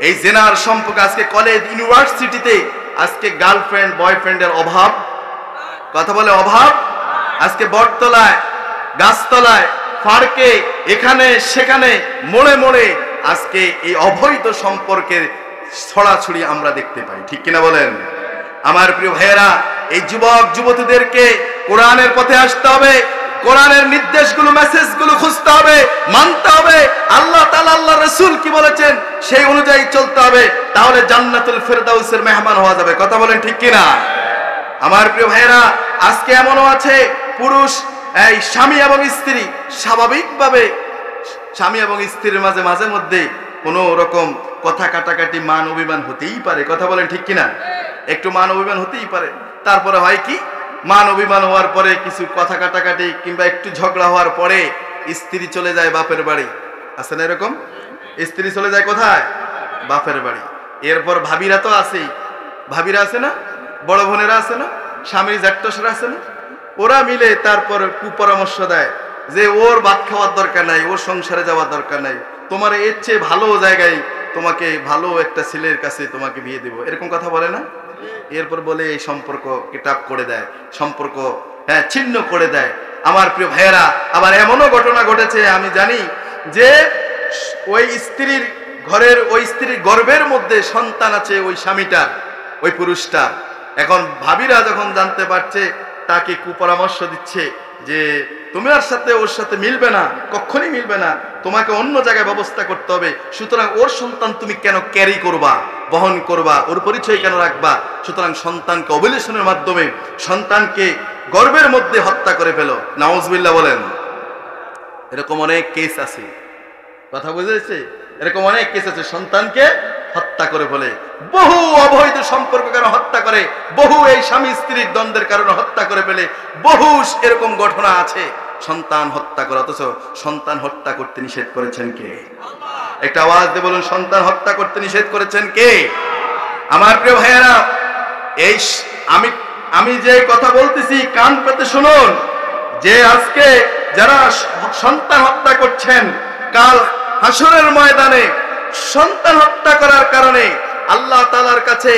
এই জেনার সম্পর্ক আজকে কলেজ ইউনিভার্সিটিতে আজকে গার্লফ্রেন্ড বয়ফ্রেন্ডের অভাব। কথা বলে অভাব। আজকে বটতলায়, গাছতলায়, পার্কে, এখানে সেখানে, মোড়ে মোড়ে আজকে এই অবৈধ সম্পর্কের ছড়াছড়ি আমরা দেখতে পাই। ঠিক কিনা বলেন? আমার প্রিয় ভাইয়েরা, এই যুবক যুবতীদেরকে কোরআনের পথে আসতে হবে, কোরআনের নির্দেশগুলো, মেসেজগুলো খুঁজতে হবে, মানতে হবে। আল্লাহ তাআলা, আল্লাহ রাসূল কি বলেছেন সেই অনুযায়ী চলতে হবে, তাহলে জান্নাতুল ফেরদাউসের মেহমান হওয়া যাবে। কথা বলেন ঠিক কিনা? আমার প্রিয় ভাইয়েরা, আজকে এমনও আছে পুরুষ, এই স্বামী এবং স্ত্রী, স্বাভাবিকভাবে স্বামী এবং স্ত্রীর মাঝে মাঝে মধ্যে কোনো রকম কথা কাটাকাটি, মান অভিমান হতেই পারে। কথা বলেন ঠিক কিনা? একটু মান অভিমান হতেই পারে। তারপরে হয় কি, মান অভিমান হওয়ার পরে কিছু কথা কাটাকাটি কিংবা একটু ঝগড়া হওয়ার পরে স্ত্রী চলে যায় বাপের বাড়ি। আছে না এরকম? স্ত্রী চলে যায় কোথায়? বাপের বাড়ি। এরপর ভাবিরা তো আছেই, ভাবিরা আছে না, বড় বোনেরা আছে না, স্বামীর জ্যাঠরা আছে না, ওরা মিলে তারপর কুপরামর্শ দেয় যে ওর ভাত খাওয়ার দরকার নাই, ওর সংসারে যাওয়ার দরকার নাই, তোমার এর চেয়ে ভালো জায়গায়, তোমাকে ভালো একটা ছেলের কাছে তোমাকে বিয়ে দেবো, এরকম কথা বলে না? এরপর বলে এই সম্পর্ক কিতাব করে দেয়, সম্পর্ক ছিন্ন করে দেয়। আমার প্রিয় ভাইয়েরা, আবার এমনও ঘটনা ঘটেছে, আমি জানি যে ওই স্ত্রীর ঘরের, ওই স্ত্রীর গর্ভের মধ্যে সন্তান আছে ওই স্বামীটার, ওই পুরুষটা। এখন ভাবিরা যখন জানতে পারছে, তাকে কুপরামর্শ দিচ্ছে যে তোমার সাথে ওর সাথে মিলবে না, কখনই মিলবে না, তোমাকে অন্য জায়গায় ব্যবস্থা করতে হবে। সুতরাং ওর সন্তান তুমি কেন ক্যারি করবা, বহন করবা, ওর পরিচয় কেন রাখবা? সুতরাং সন্তানকে অভিলেশনের মাধ্যমে সন্তানকে গর্ভের মধ্যে হত্যা করে ফেলো। নাউজুবিল্লাহ বলেন। এরকম অনেক কেস আছে। কথা বুঝেছে? এরকম অনেক কেস আছে, সন্তানকে হত্যা হত্যা করে ফেলে, বহু অবৈধ সম্পর্ক কারণে হত্যা করে, বহু এই স্বামী স্ত্রীর দ্বন্দ্বের কারণে হত্যা করে ফেলে, বহু এরকম ঘটনা আছে সন্তান হত্যা করে। অথচ সন্তান হত্যা করতে নিষেধ করেছেন কে? একটা আওয়াজ দিয়ে বলুন, সন্তান হত্যা করতে নিষেধ করেছেন কে? আমার প্রিয় ভাইয়েরা, এই আমি যে কথা বলতেছি কান পেতে শুনুন, যে আজকে যারা সন্তান হত্যা করছেন, কাল হাসরের ময়দানে সন্তান হত্যা করার কারণে আল্লাহ তাআলার কাছে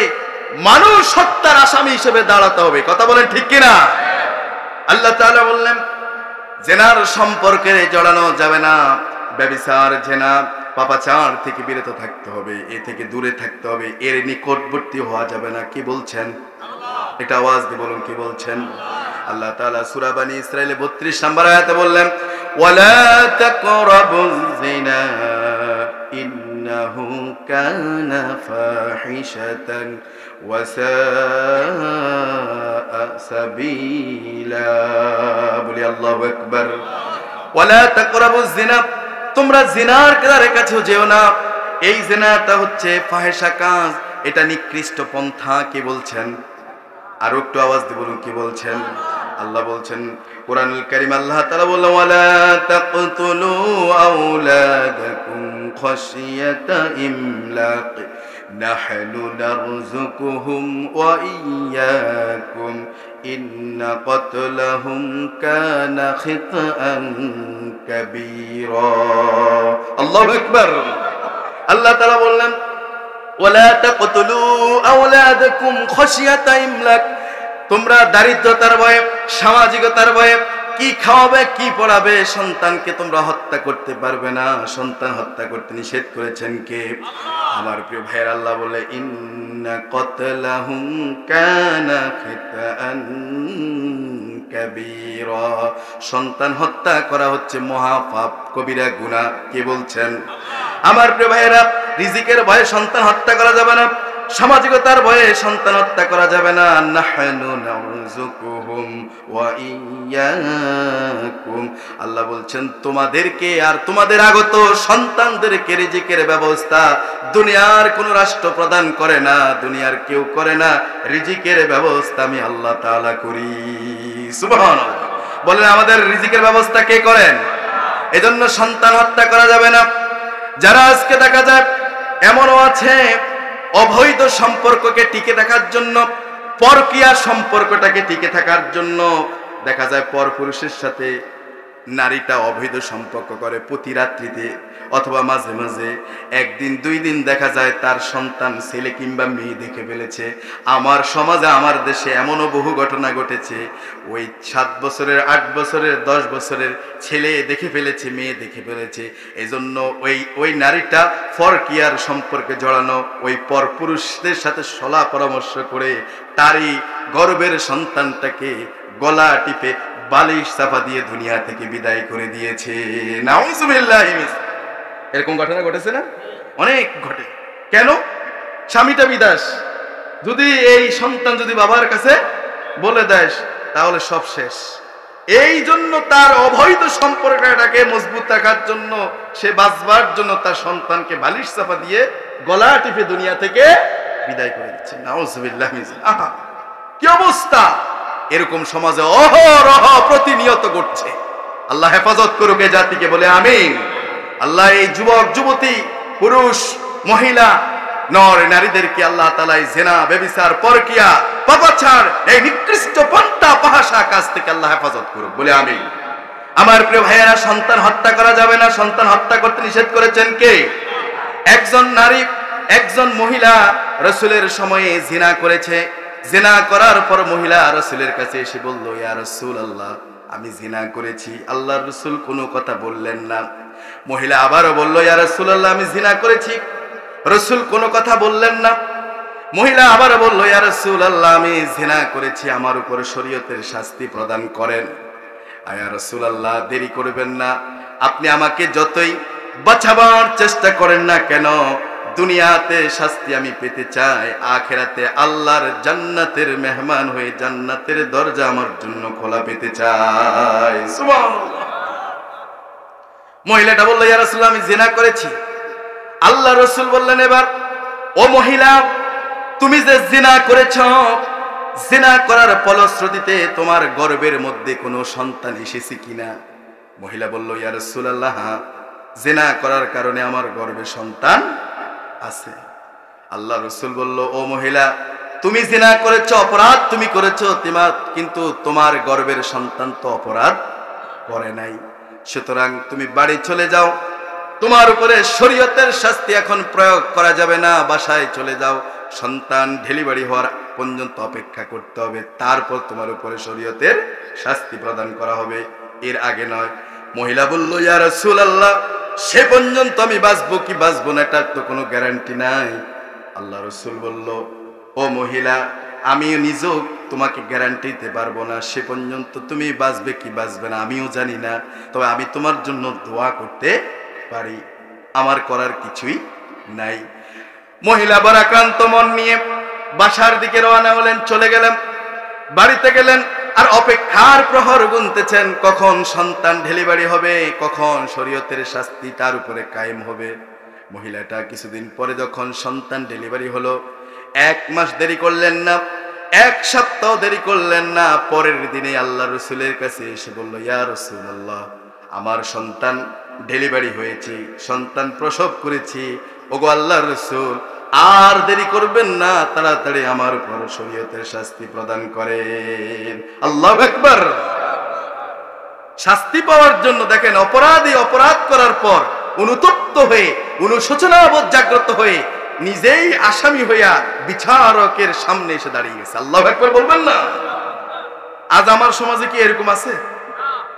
মানুষ হত্যার আসামি হিসেবে দাঁড়াতে হবে। কথা বলেন ঠিক কিনা? আল্লাহ তাআলা বললেন জেনার সম্পর্কে জড়ানো যাবে না, ব্যভিচার জেনা পাপাচার থেকে বিরত থাকতে হবে, এ থেকে দূরে থাকতে হবে, এর নিকটবর্তী হওয়া যাবে না। কি বলছেন? এটা আওয়াজ দিয়ে বলুন, কি বলছেন? আল্লাহ তাআলা সূরা বনী ইসরাঈলে 32 নম্বর আয়াতে বললেন ওয়ালা তাকরাবুজ জিনা ইন্নাহু কানা ফাহিশাতান ওয়া সাআ সাবিলা। বলি আল্লাহু আকবার। ওয়ালা তাকরাবুজ জিনা, তোমরা জিনার কাছেও যেও না। এই জিনাটা হচ্ছে ফাহিশা কাজ, এটা নিকৃষ্ট পন্থা। কি বলছেন? আর একটু আওয়াজ দিয়ে বলুন, কি বলছেন? আল্লাহ বলছেন কোরআনুল কারীম, আল্লাহ তাআলা বললেন ওয়ালা তাকতুলু আওলাদাকুম খাশিয়াতা ইমলাক নাহনু নারযুকুহুম ওয়া ইয়্যাকুম ইন্না কতলাহুম কানা খিতআন কাবীরা। আল্লাহু আকবার। আল্লাহ তাআলা বললেন ওয়ালা তাকতুলু আওলাদাকুম খাশিয়াতা ইমলাক, তোমরা দারিদ্রতার ভয়ে, সামাজিকতার ভয়ে কি খাওয়াবে কি পড়াবে সন্তানকে তোমরা হত্যা করতে পারবে না। সন্তান হত্যা করতে নিষেধ করেছেন কে? আমার প্রিয় ভাইয়ের আল্লাহ বলে ইন্না কতলাহুম কানা খিতআন কাবীরা, সন্তান হত্যা করা হচ্ছে মহাপাপ, কবিরা গুনাহ। কি বলছেন? আমার প্রিয় ভাইয়েরা, রিজিকের ভয়ে সন্তান হত্যা করা যাবে না, সামাজিকতার ভয়ে সন্তান হত্যা করা যাবে না। নাহনু নারযুকুহুম ওয়া ইয়্যাকুম, আল্লাহ বলছেন তোমাদেরকে আর তোমাদের আগত সন্তানদেরকে রিজিকের ব্যবস্থা দুনিয়ার কোন রাষ্ট্র প্রদান করে না, দুনিয়ার কেউ করে না। রিজিকের ব্যবস্থা আমি আল্লাহ তাআলা করি। সুবহানাল্লাহ। বলেন আমাদের রিজিকের ব্যবস্থা কে করেন? এজন্য সন্তান হত্যা করা যাবে না। যারা আজকে দেখা যায় এমনও আছে অবৈধ সম্পর্ককে টিকে থাকার জন্য, পরকীয়া সম্পর্কটাকে টিকে থাকার জন্য দেখা যায় পরপুরুষের সাথে নারীটা অবৈধ সম্পর্ক করে প্রতি রাত্রিতে, অথবা মাঝে মাঝে একদিন দুই দিন দেখা যায় তার সন্তান ছেলে কিংবা মেয়ে দেখে ফেলেছে। আমার সমাজে, আমার দেশে এমনও বহু ঘটনা ঘটেছে, ওই 7 বছরের, 8 বছরের, 10 বছরের ছেলে দেখে ফেলেছে, মেয়ে দেখে ফেলেছে। এজন্য ওই নারীটা পরকীয়ার সম্পর্কে জড়ানো, ওই পরপুরুষদের সাথে সলা পরামর্শ করে তারই গর্ভের সন্তানটাকে গলা টিপে বালিশ চাপা দিয়ে দুনিয়া থেকে বিদায় করে দিয়েছে। নাউযুবিল্লাহ। এরকম ঘটনা ঘটেছে না? অনেক ঘটে। কেন? স্বামীটা বিদেশ, যদি এই সন্তান যদি বাবার কাছে বলে দেয় তাহলে সব শেষ। এই জন্য তার অবৈধ সম্পর্কটাকে মজবুত রাখার জন্য, সে বাঁচবার জন্য তার সন্তানকে বালিশ চাপা দিয়ে গলা টিপে দুনিয়া থেকে বিদায় করে দিচ্ছে। নাউযুবিল্লাহ। আহা কি অবস্থা! এরকম সমাজে অহরহ প্রতিনিয়ত ঘটছে। আল্লাহ হেফাজত করুক এই জাতিকে, বলে আমিন। আল্লাহ এই যুবক যুবতী, পুরুষ মহিলা, নর নারীদেরকে আল্লাহ তাআলা জিনা, ব্যভিচার, পরকীয়া, পাপাচার, এই নিকৃষ্ট পন্থা পাহাসা কাজ থেকে আল্লাহ হেফাজত করুক, বলে আমিন। আমার প্রিয় ভাইয়েরা, সন্তান হত্যা করা যাবে না। সন্তান হত্যা করতে নিষেধ করেছেন কে? একজন নারী, একজন মহিলা রাসূলের সময়ে জিনা করেছে। জিনা করার পর মহিলা রাসূলের কাছে এসে বলল, ইয়া রাসূলুল্লাহ, আমি জিনা করেছি। আল্লাহর রাসূল কোনো কথা বললেন না। মহিলা আবারও বলল, ইয়া রাসূলুল্লাহ, আমি জিনা করেছি। রাসূল কোনো কথা বললেন না। মহিলা আবারও বলল, ইয়া রাসূলুল্লাহ, আমি জিনা করেছি, আমার উপর শরীয়তের শাস্তি প্রদান করেন। ইয়া রাসূলুল্লাহ, দেরি করবেন না। আপনি আমাকে যতই বাঁচাবার চেষ্টা করেন না কেন, দুনিয়াতে শাস্তি আমি পেতে চাই, আখিরাতে আল্লাহর জান্নাতের মেহমান হয়ে জান্নাতের দরজা আমার জন্য খোলা পেতে চাই। সুবহানাল্লাহ। মহিলাটা বলল, ইয়া রাসূলুল্লাহ, আমি জিনা করেছি। আল্লাহ রাসূল বললেন, এবার ও মহিলা, তুমি যে জিনা করেছ, জিনা করার ফলশ্রুতিতে তোমার গর্ভের মধ্যে কোনো সন্তান এসেছে কিনা? মহিলা বলল, ইয়া রাসূলুল্লাহ, জিনা করার কারণে আমার গর্ভে সন্তান আছে। আল্লাহ রাসূল বলল, ও মহিলা, তুমি জিনা করেছো, অপরাধ তুমি করেছো, কিন্তু তোমার গর্ভের সন্তান তো অপরাধ করে নাই। সুতরাং তুমি বাড়ি চলে যাও, তোমার উপরে শরীয়তের শাস্তি এখন প্রয়োগ করা যাবে না, বাসায় চলে যাও, সন্তান ডেলিভারি হওয়ার পর্যন্ত অপেক্ষা করতে হবে, তারপর তোমার উপরে শরীয়তের শাস্তি প্রদান করা হবে, এর আগে নয়। মহিলা বলল, ইয়া রাসূলুল্লাহ, সে পর্যন্ত আমি বাঁচবো কি বাঁচবো না এটার তো কোনো গ্যারান্টি নাই। আল্লাহ রাসূল বলল, ও মহিলা, আমি নিজেও তোমাকে গ্যারান্টি দিতে পারবো না, সে পর্যন্ত তুমি বাঁচবে কি বাঁচবে না আমিও জানি না, তবে আমি তোমার জন্য দোয়া করতে পারি, আমার করার কিছুই নাই। মহিলা ভারাক্রান্ত মন নিয়ে বাসার দিকে রওনা হলেন, চলে গেলেন, বাড়িতে গেলেন, আর অপেক্ষার প্রহর গুনতেছেন, কখন সন্তান ডেলিভারি হবে, কখন শরীয়তের শাস্তি তার উপরে কায়েম হবে। মহিলাটা কিছুদিন পরে যখন সন্তান ডেলিভারি হলো, 1 মাস দেরি করলেন না, 1 সপ্তাহ দেরি করলেন না, পরের দিনে আল্লাহ রাসূলের কাছে এসে বলল, ইয়া রাসূলুল্লাহ, আমার সন্তান ডেলিভারি হয়েছে, সন্তান প্রসব করেছি, ওগো আল্লাহর রাসূল, আর দেরি করবেন না, তাড়াতাড়ি আমার উপর শরীয়তের শাস্তি প্রদান করেন। আল্লাহু আকবার। শাস্তি পাওয়ার জন্য দেখেন, অপরাধী অপরাধ করার পর অনুতপ্ত হয়ে, অনুশোচনাবোধ জাগ্রত হয়ে, নিজেই আসামি হইয়া বিচারকের সামনে এসে দাঁড়িয়ে গেছে। আল্লাহু আকবার বলবেন না? আজ আমার সমাজে কি এরকম আছে?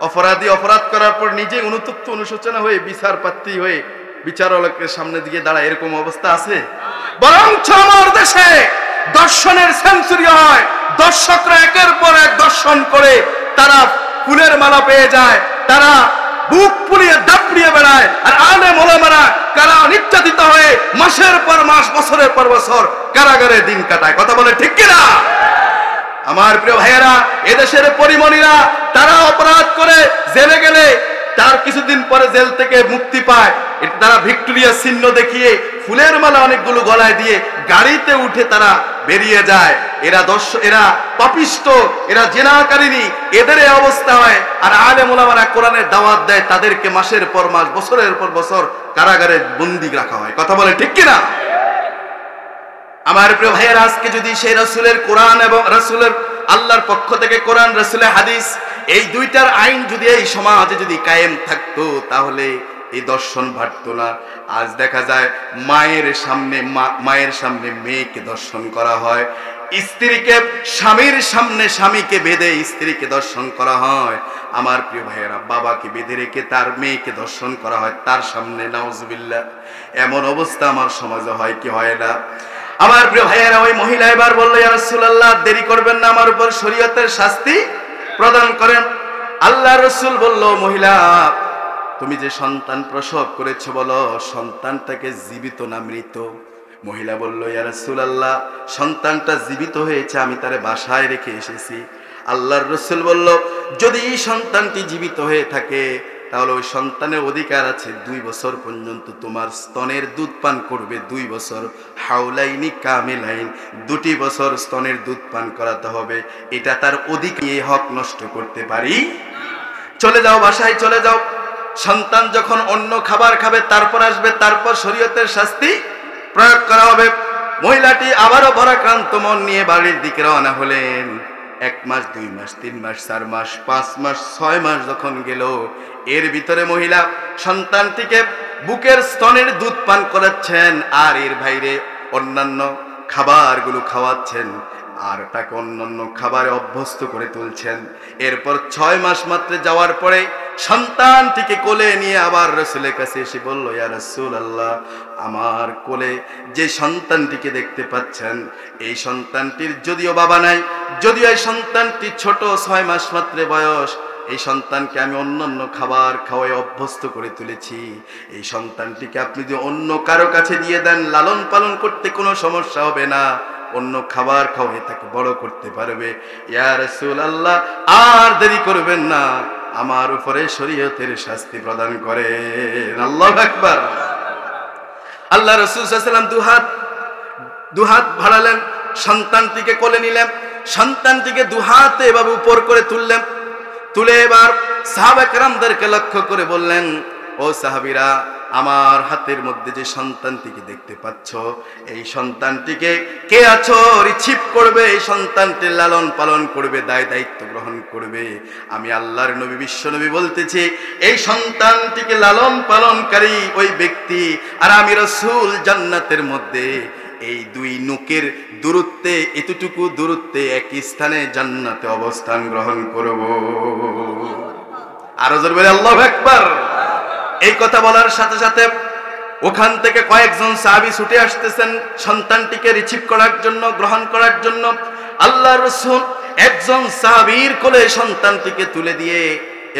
অপরাধী অপরাধ করার পর নিজে অনুতপ্ত অনুশোচনা হয়ে বিচার প্রার্থী হয়ে বিচারকের সামনে দিকে দাঁড়ায়, এরকম অবস্থা আছে? বরঞ্চ আমার দেশে দর্শনের সেঞ্চুরি হয়, দর্শকরা একের পর এক দর্শন করে, তারা ফুলের মালা পেয়ে যায়, তারা বুক ফুলিয়ে দাপড়িয়ে বেড়ায়, আর আলেম ওলামারা কারা নির্যাতিত হয়ে মাসের পর মাস, বছরের পর বছর কারাগারে দিন কাটায়। কথা বলে ঠিক কিনা? আমার প্রিয় ভাইয়েরা, এদেশের পরিমণিরা তারা অপরাধ করে জেলে গেলে তার কিছুদিন পরে জেল থেকে মুক্তি পায়, তারা ভিক্টোরিয়া চিহ্ন দেখিয়ে ফুলের মালা অনেকগুলো গলায় দিয়ে গাড়িতে উঠে তারা বেরিয়ে যায়। এরা পাপিষ্ট, এরা জিনাকারিনী, এদের এই অবস্থা হয়। আর আলেম ওলামারা কোরআনের দাওয়াত দেয়, তাদেরকে মাসের পর মাস, বছরের পর বছর কারাগারে বন্দী রাখা হয়। কথা বলে ঠিক কিনা? আমার প্রিয় ভাইয়েরা, আজকে যদি সেই রাসূলের কোরআন এবং রাসূলের আল্লাহর পক্ষ থেকে কোরআন, রাসূলের হাদিস, এই দুইটার আইন যদি এই সমাজে যদি কায়েম থাকতো, তাহলে এই দর্শন ভাটতো না। আজ দেখা যায় মায়ের সামনে মেয়েকে দর্শন করা হয়, স্ত্রীকে স্বামীর সামনে স্বামীকে বেঁধে স্ত্রীকে দর্শন করা হয়। আমার প্রিয় ভাইয়েরা, বাবাকে বেঁধে রেখে তার মেয়েকে দর্শন করা হয় তার সামনে। নাউজুবিল্লাহ। এমন অবস্থা আমার সমাজে হয় কি হয় না? আমার প্রিয় ভাইয়েরা, ওই মহিলা এবার বলল, ইয়া রাসূলুল্লাহ, দেরি করবেন না, আমার উপর শরীয়তের শাস্তি প্রদান করেন। আল্লাহ রাসূল বলল, মহিলা, তুমি যে সন্তান প্রসব করেছো, বলো সন্তানটাকে জীবিত না মৃত? মহিলা বলল, ইয়া রাসূলুল্লাহ, সন্তানটা জীবিত হয়েছে, আমি তারে বাসায় রেখে এসেছি। আল্লাহর রাসূল বলল, যদি এই সন্তানটি জীবিত হয়ে থাকে, তাহলে ওই সন্তানের অধিকার আছে 2 বছর পর্যন্ত তোমার স্তনের দুধ পান করবে। 2 বছর, হাউলাইনি কামিলাইন, 2টি বছর স্তনের দুধ পান করাতে হবে। এটা তার অধিকার, হক নষ্ট করতে পারি? চলে যাও, বাসায় চলে যাও। সন্তান যখন অন্য খাবার খাবে, তারপর আসবে, তারপর শরীয়তের শাস্তি প্রয়োগ করা হবে। মহিলাটি আবারও ভারাক্রান্ত মন নিয়ে বাড়ির দিকে রওনা হলেন। 1 মাস, 2 মাস, 3 মাস, 4 মাস, 5 মাস, 6 মাস যখন গেল, এর ভিতরে মহিলা সন্তানটিকে বুকের স্তনের দুধ পান করাচ্ছেন, আর এর বাইরে অন্যান্য খাবারগুলো খাওয়াচ্ছেন, আর তাকে অন্যান্য খাবারে অভ্যস্ত করে তুলছেন। এরপর 6 মাস মাত্র যাওয়ার পরে সন্তানটিকে কোলে নিয়ে আবার রাসূলের কাছে এসে বলল, ইয়া রাসূলুল্লাহ, আমার কোলে যে সন্তানটিকে দেখতে পাচ্ছেন, এই সন্তানটির যদিও বাবা নাই, যদিও এই সন্তানটি ছোট, 6 মাস মাত্র বয়স, এই সন্তানকে আমি অন্যান্য খাবার খাওয়াই অভ্যস্ত করে তুলেছি। এই সন্তানটিকে আপনি যদি অন্য কারো কাছে দিয়ে দেন, লালন পালন করতে কোনো সমস্যা হবে না, অন্য খাবার খাওয়াই তাকে বড় করতে পারবে। ইয়া রাসূলুল্লাহ, আর দেরি করবেন না, আমার উপরে শরীয়তের শাস্তি প্রদান করেন। আল্লাহু আকবার। আল্লাহ রাসূল সাল্লাল্লাহু আলাইহি ওয়াসাল্লাম 2 হাত দুহাত বাড়ালেন, সন্তানটিকে কোলে নিলেন, সন্তানটিকে দুহাতে এভাবে উপর করে তুললেন, তুলে এবার সাহাবা কেরামদেরকে লক্ষ্য করে বললেন, ও সাহাবীরা, আমার হাতের মধ্যে যে সন্তানটিকে দেখতে পাচ্ছ, এই সন্তানটিকে কে আছো রিসিভ করবে, এই সন্তানটির লালন পালন করবে, দায়িত্ব গ্রহণ করবে। আমি আল্লাহর নবী বিশ্ব নবী বলতেছি, এই সন্তানটিকে লালন পালনকারী ওই ব্যক্তি আর আমি রাসূল জান্নাতের মধ্যে এই দুই নুকের দূরত্বে, এতটুকু দূরত্বে একই স্থানে জান্নাতে অবস্থান গ্রহণ করব। আরো জোরে বলে আল্লাহু আকবার। এই কথা বলার সাথে সাথে ওখান থেকে কয়েকজন সাহাবী ছুটে আসতেছেন সন্তানটিকে রিসিভ করার জন্য, গ্রহণ করার জন্য। আল্লাহর রাসূল একজন সাহাবীর কোলে সন্তানটিকে তুলে দিয়ে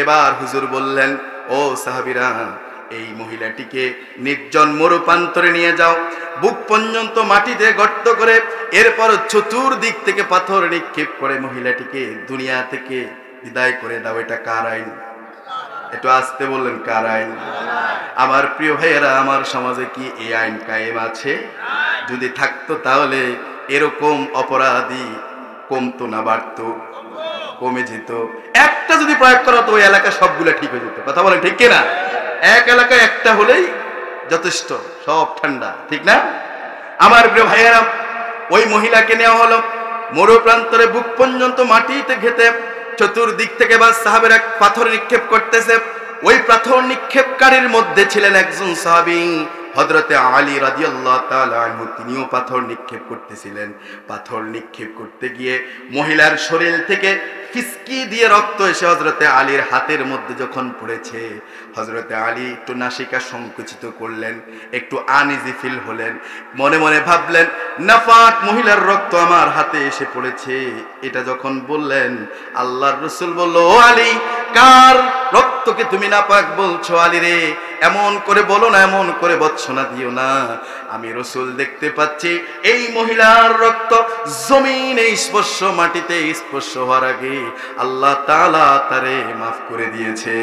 এবার হুজুর বললেন, ও সাহাবীরা, এই মহিলাটিকে নির্জন মরুপ্রান্তরে নিয়ে যাও, বুক পর্যন্ত মাটিতে গর্ত করে এরপর চতুর্দিক থেকে পাথর নিক্ষেপ করে মহিলাটিকে দুনিয়া থেকে বিদায় করে দাও। এটা কার আইন? একটু আসতে বললেন, কার আইন? আমার প্রিয় ভাইয়েরা, আমার সমাজে কি এই আইন কায়েম আছে? যদি থাকতো তাহলে এরকম অপরাধী কমতো না বাড়তো? কমে যেত। একটা যদি প্রয়োগ করা তো ওই এলাকা সবগুলো ঠিক হয়ে যেত। কথা বলেন ঠিক কিনা? এক এলাকায় একটা হলেই যথেষ্ট, সব ঠান্ডা, ঠিক না? আমার প্রিয় ভাইয়েরা, ওই মহিলাকে নেওয়া হলো মরুপ্রান্তরে, বুক পর্যন্ত মাটিতে ঘেঁটে চতুর্দিক থেকে বা সাহাবেরা পাথর নিক্ষেপ করতেছে। ওই পাথর নিক্ষেপকারীর মধ্যে ছিলেন একজন সাহাবী হযরতে আলী রাদিয়াল্লাহু তাআলা আনহু। তিনিও পাথর নিক্ষেপ করতেছিলেন। পাথর নিক্ষেপ করতে গিয়ে মহিলার শরীর থেকে ফিসকি দিয়ে রক্ত এসে হযরতে আলীর হাতের মধ্যে যখন পড়েছে, হযরতে আলী একটু নাসিকা সংকুচিত করলেন, একটু আনইজি ফিল হলেন, মনে মনে ভাবলেন, নাফাক মহিলার রক্ত আমার হাতে এসে পড়েছে। এটা যখন বললেন, আল্লাহর রাসূল বলল, ও আলী, কার রক্তকে তুমি নাপাক বলছো? আলী রে, এমন করে বলো না, এমন করে বৎসনা দিও না। আমি রাসূল দেখতে পাচ্ছি এই মহিলার রক্ত জমিনে স্পর্শ, মাটিতে স্পর্শ হওয়ার আগে আল্লাহ তাআলা তারে মাফ করে দিয়েছে।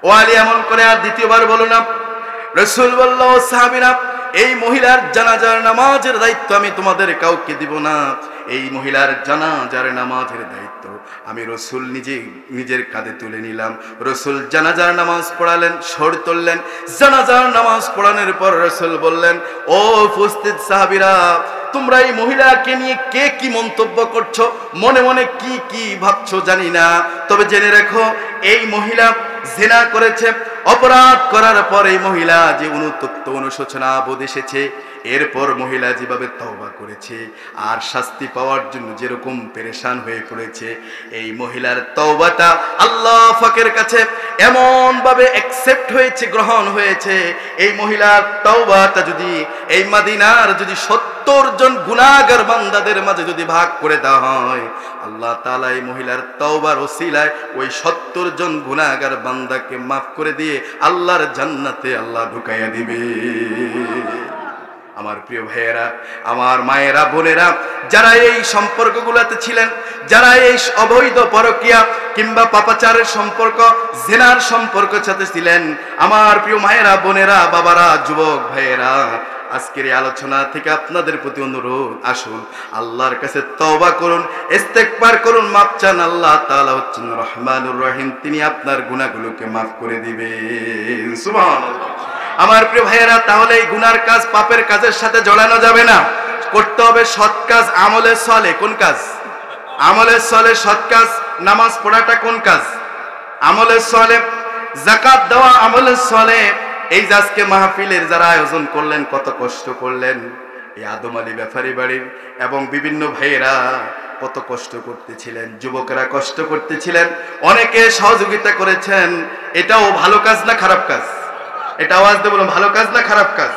ও আলী, এমন করে আর দ্বিতীয়বার বলো না। রাসূল বলল, সাহাবীরা, এই মহিলার জানাজার নামাজের দায়িত্ব আমি তোমাদের কাউকে দিব না। এই মহিলার জানাজার নামাজের দায়িত্ব আমি রাসূল নিজের কাঁধে তুলে নিলাম। রাসূল জানাজার নামাজ পড়ালেন, সর তুললেন। জানাজার নামাজ পড়ানোর পর রাসূল বললেন, ও উপস্থিত সাহাবীরা, তোমরা এই মহিলাকে নিয়ে কে কি মন্তব্য করছো, মনে মনে কি কি ভাবছো জানি না, তবে জেনে রেখো, এই মহিলা জিনা করেছে। অপরাধ করার পর এই মহিলা যে অনুতপ্ত, অনুশোচনা বোধ এসেছে, এরপর মহিলা যেভাবে তওবা করেছে আর শাস্তি পাওয়ার জন্য যেরকম পেরেশান হয়ে পড়েছে, এই মহিলার তওবাটা আল্লাহ পাকের কাছে এমন ভাবে অ্যাকসেপ্ট হয়েছে, গ্রহণ হয়েছে। এই মহিলার তওবাটা যদি এই মদিনার যদি 70 জন গুনাহগার বান্দাদের মাঝে যদি ভাগ করে দেওয়া হয়, আল্লাহ তাআলা এই মহিলার তওবার ওসিলায় ওই 70 জন গুনাহগার বান্দাকে মাফ করে দিয়ে আল্লাহর জান্নাতে আল্লাহ ঢুকাইয়া দিবে। আমার প্রিয় ভাইয়েরা, আমার মায়েরা, বোনেরা, যারা এই সম্পর্কগুলোতে ছিলেন, যারা এই অবৈধ পরকীয়া কিংবা পাপাচারের সম্পর্ক, জিনার সম্পর্ক সাথে ছিলেন, আমার প্রিয় মায়েরা, বোনেরা, বাবারা, যুবক ভাইয়েরা, আজকের এই আলোচনা থেকে আপনাদের প্রতি অনুরোধ, আসুন আল্লাহর কাছে তওবা করুন, ইস্তেগফার করুন, মাফ চান। আল্লাহ তাআলা হচ্ছেন রহমানুর রহিম, তিনি আপনার গুনাহগুলোকে মাফ করে দিবেন। সুবহানাল্লাহ। আমার প্রিয় ভাইয়েরা, তাহলে এই গুনার কাজ, পাপের কাজের সাথে জড়ানো যাবে না। করতে হবে সৎ কাজ, আমলে সালেহ। কোন কাজ? আমলে সালেহ, সৎ কাজ। নামাজ পড়াটা কোন কাজ? আমলে সালেহ। যাকাত দেওয়া আমলে সালেহ। এই যে আজকে মাহফিলের যারা আয়োজন করলেন, কত কষ্ট করলেন, এই আদম আলী ব্যাপারী বাড়ির এবং বিভিন্ন ভাইয়েরা কত কষ্ট করতেছিলেন, যুবকেরা কষ্ট করতেছিলেন, অনেকে সহযোগিতা করেছেন। এটাও ভালো কাজ না খারাপ কাজ? এটা আওয়াজ দিয়ে বলুন, ভালো কাজ না খারাপ কাজ?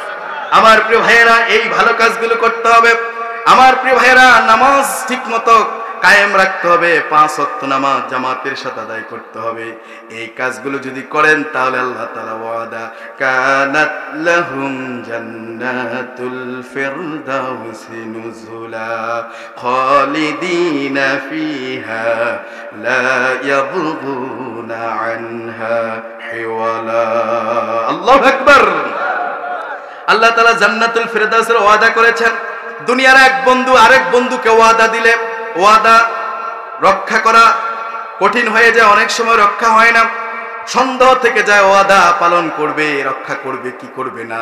আমার প্রিয় ভাইয়েরা, এই ভালো কাজগুলো করতে হবে। আমার প্রিয় ভাইয়েরা, নামাজ ঠিক মতো কায়েম রাখতে হবে, 5 ওয়াক্ত নামাজ জামাতের সাথে আদায় করতে হবে। এই কাজগুলো যদি করেন তাহলে আল্লাহ তাআলা ওয়াদা, কানাত লাহুম জান্নাতুল ফিরদাউসি নুজুলা খালিদিনা ফিহা লা ইয়াবগুনা আনহা হিওয়ালা। আল্লাহু আকবার। আল্লাহ তাআলা জান্নাতুল ফেরদাউসের ওয়াদা করেছেন। দুনিয়ার এক বন্ধু আরেক বন্ধুকে ওয়াদা দিলে ওয়াদা রক্ষা করা কঠিন হয়ে যায়, অনেক সময় রক্ষা হয় না, সন্দেহ থেকে যায় ওয়াদা পালন করবে, রক্ষা করবে কি করবে না।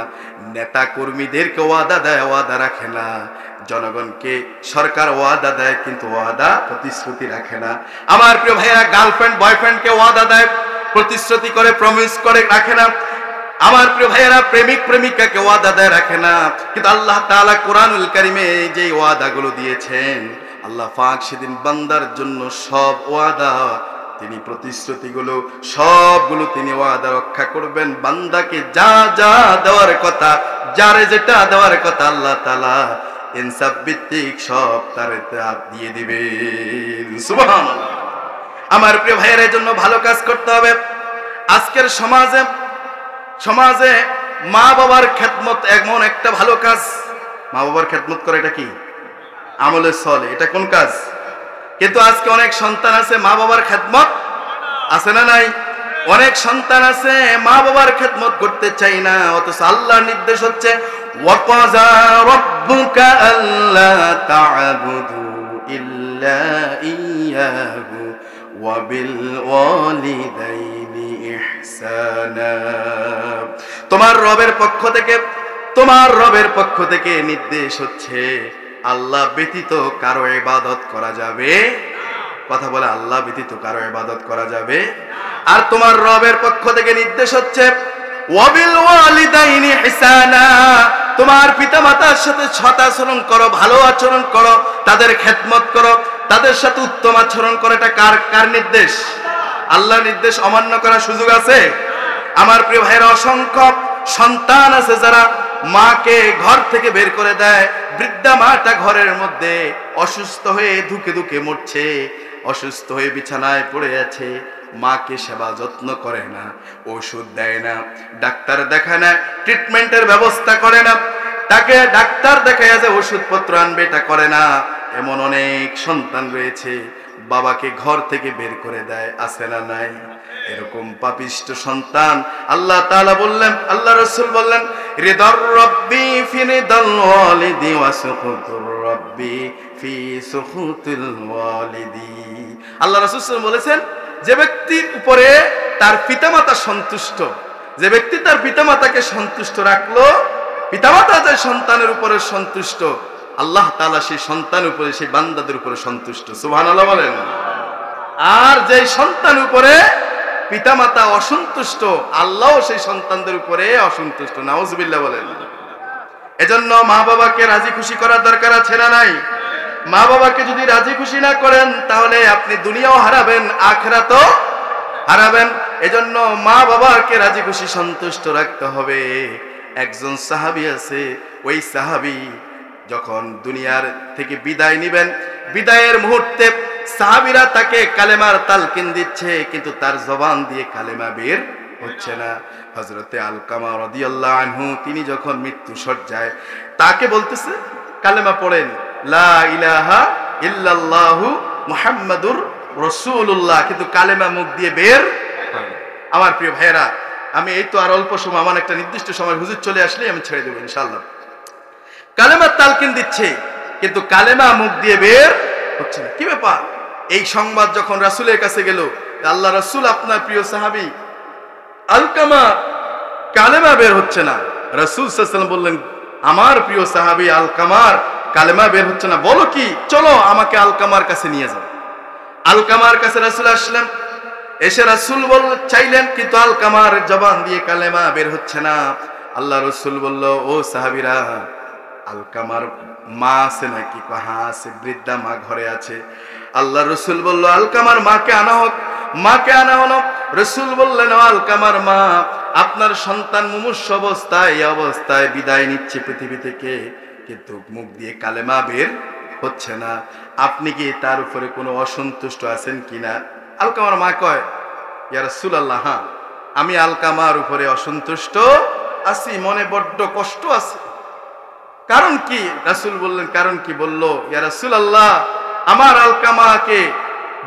নেতা কর্মীদেরকে ওয়াদা দেয়, ওয়াদা রাখে না। জনগণকে সরকার ওয়াদা দেয়, কিন্তু ওয়াদা প্রতিশ্রুতি রাখে না। আমার প্রিয় ভাইয়েরা, গার্লফ্রেন্ড বয়ফ্রেন্ডকে ওয়াদা দেয়, প্রতিশ্রুতি করে, প্রমিস করে, রাখে না। আমার প্রিয় ভাইয়েরা, প্রেমিক প্রেমিকাকে ওয়াদা দেয়, রাখে না। কিন্তু আল্লাহ তাআলা কোরআনুল কারীমে যে ওয়াদাগুলো দিয়েছেন, আল্লাহ পাক সেদিন বান্দার জন্য সব ওয়াদা, তিনি প্রতিশ্রুতিগুলো সবগুলো তিনি ওয়াদা রক্ষা করবেন। বান্দাকে যা যা দেওয়ার কথা, যারে যেটা দেওয়ার কথা, আল্লাহ তাআলা ইনসাফ ভিত্তিক সব তারে দিয়ে দিবেন। সুবহানাল্লাহ। আমার প্রিয় ভাইয়ের জন্য ভালো কাজ করতে হবে। আজকের সমাজে মা বাবার খেদমত এমন একটা ভালো কাজ। মা বাবার খেদমত করে এটা কি? আমলে চলে, এটা কোন কাজ? কিন্তু আজকে অনেক সন্তান আছে মা বাবার খেদমত আছে না নাই? অনেক সন্তান আছে মা বাবার খেদমত করতে চাই না, অথচ আল্লাহর নির্দেশ হচ্ছে ওয়াকাযা রাব্বুকা আল্লা তা'বুদু ইল্লা ইয়্যাহু ওয়া বিল ওয়ালিদাইনি ইহসানা। তোমার রবের পক্ষ থেকে নির্দেশ হচ্ছে আল্লাহ ব্যতীত কারো ইবাদত করা যাবে, কথা বলে আল্লাহ ব্যতীত কারো ইবাদত করা যাবে। আর তোমার রবের পক্ষ থেকে নির্দেশ হচ্ছে ওয়াবিল ওয়ালিদাইনি ইহসানা, তোমার পিতামাতার সাথে সৎ আচরণ করো, ভালো আচরণ করো, তাদের খেদমত করো, তাদের সাথে উত্তম আচরণ করো। এটা কার নির্দেশ? আল্লাহর নির্দেশ অমান্য করার সুযোগ আছে? আমার প্রিয় ভাইরা, অসংখ্য সন্তান আছে যারা মাকে ঘর থেকে বের করে দেয়। বৃদ্ধা মাটা ঘরের মধ্যে অসুস্থ হয়ে ধুকে ধুকে মরছে, অসুস্থ হয়ে বিছানায় পড়ে আছে। মাকে সেবা যত্ন করে না, ওষুধ দেয় না, ডাক্তার দেখায় না, ট্রিটমেন্টের ব্যবস্থা করে না, তাকে ডাক্তার দেখায় যে ওষুধপত্র আনবে এটা করে না। এমন অনেক সন্তান রয়েছে বাবাকে ঘর থেকে বের করে দেয়, আছে না নাই? এরকম পাপিষ্ট সন্তান আল্লাহ তাআলা বললেন, আল্লাহ রাসূল বললেন, রিদার রাব্বি ফি রিদাল ওয়ালিদি ওয়া সুখুতুর রাব্বি ফি সুখুতিল ওয়ালিদি। আল্লাহ রাসূল বলেছেন, যে ব্যক্তির উপরে তার পিতামাতা সন্তুষ্ট, যে ব্যক্তি তার পিতামাতাকে সন্তুষ্ট রাখলো, পিতামাতা যে সন্তানের উপরে সন্তুষ্ট, আল্লাহ তাআলা সেই সন্তানের উপরে, সেই বান্দাদের উপরে সন্তুষ্ট। সুবহানাল্লাহ বলেন। আর যে সন্তান উপরে পিতামাতা অসন্তুষ্ট, আল্লাহও সেই সন্তানদের উপরে অসন্তুষ্ট। নাউজুবিল্লাহ বলেন। এজন্য মা বাবাকে রাজি খুশি করার দরকার আছে না নাই? মা বাবাকে যদি রাজি খুশি না করেন, তাহলে আপনি দুনিয়াও হারাবেন, আখিরাতও হারাবেন। এজন্য মা বাবাকে রাজি খুশি সন্তুষ্ট রাখতে হবে। একজন সাহাবী আছে, ওই সাহাবী যখন দুনিয়ার থেকে বিদায় নিবেন, বিদায়ের মুহূর্তে সাহাবীরা তাকে কালেমার তালকিন দিচ্ছে, কিন্তু তার জবান দিয়ে কালেমা বের হচ্ছে না। হযরতে আলকামা রাদিয়াল্লাহু আনহু তিনি যখন মৃত্যু সজ্জায়, তাকে বলতেছে কালেমা পড়েন, লা ইলাহা ইল্লাল্লাহু মুহাম্মাদুর রাসূলুল্লাহ, কিন্তু কালেমা মুখ দিয়ে বের হয় না। আমার প্রিয় ভাইয়েরা, আমি এই তো আর অল্প সময়, আমার একটা নির্দিষ্ট সময় হুজুর চলে আসলে আমি ছেড়ে দেব ইনশাআল্লাহ। কালেমার তালকিন দিচ্ছে, কিন্তু কালেমা মুখ দিয়ে বের হচ্ছে না। কি ব্যাপার? এই সংবাদ যখন রাসূলের কাছে গেল, আল্লাহ রাসূল, আপনার প্রিয় সাহাবী আলকামা কালেমা বের হচ্ছে না। রাসূল সাল্লাল্লাহু আলাইহি ওয়াসাল্লাম বললেন, আমার প্রিয় সাহাবী আলকামার কালেমা বের হচ্ছে না, বলো কি? চলো আমাকে আলকামার কাছে নিয়ে যাও। আলকামার কাছে রাসূল আসলেন, এসে রাসূল চাইলেন, কিন্তু আলকামার জবান দিয়ে কালেমা বের হচ্ছে না। আল্লাহ রাসূল বলল, ও সাহাবীরা, আলকামার মা আছে নাকি? হ্যাঁ আছে, বৃদ্ধা মা ঘরে আছে। আল্লাহ রাসূল বলল, আলকামার মাকে আনা হোক। মাকে আনা হলো। রাসূল বললেন, আলকামার মা, আপনার সন্তান মুমূর্ষ অবস্থায়, এই অবস্থায় বিদায় নিচ্ছে পৃথিবী থেকে, কিন্তু মুখ দিয়ে কালেমা বের হচ্ছে না। আপনি কি তার উপরে কোনো অসন্তুষ্ট আছেন কিনা? আলকামার মা কয়, ইয়া রাসূলুল্লাহ, হ্যাঁ আমি আলকামার উপরে অসন্তুষ্ট আছি, মনে বড্ড কষ্ট আছে। কারণ কি? রাসূল বললেন, কারণ কি? বলল, ইয়া রাসূলুল্লাহ, আমার আলকামাকে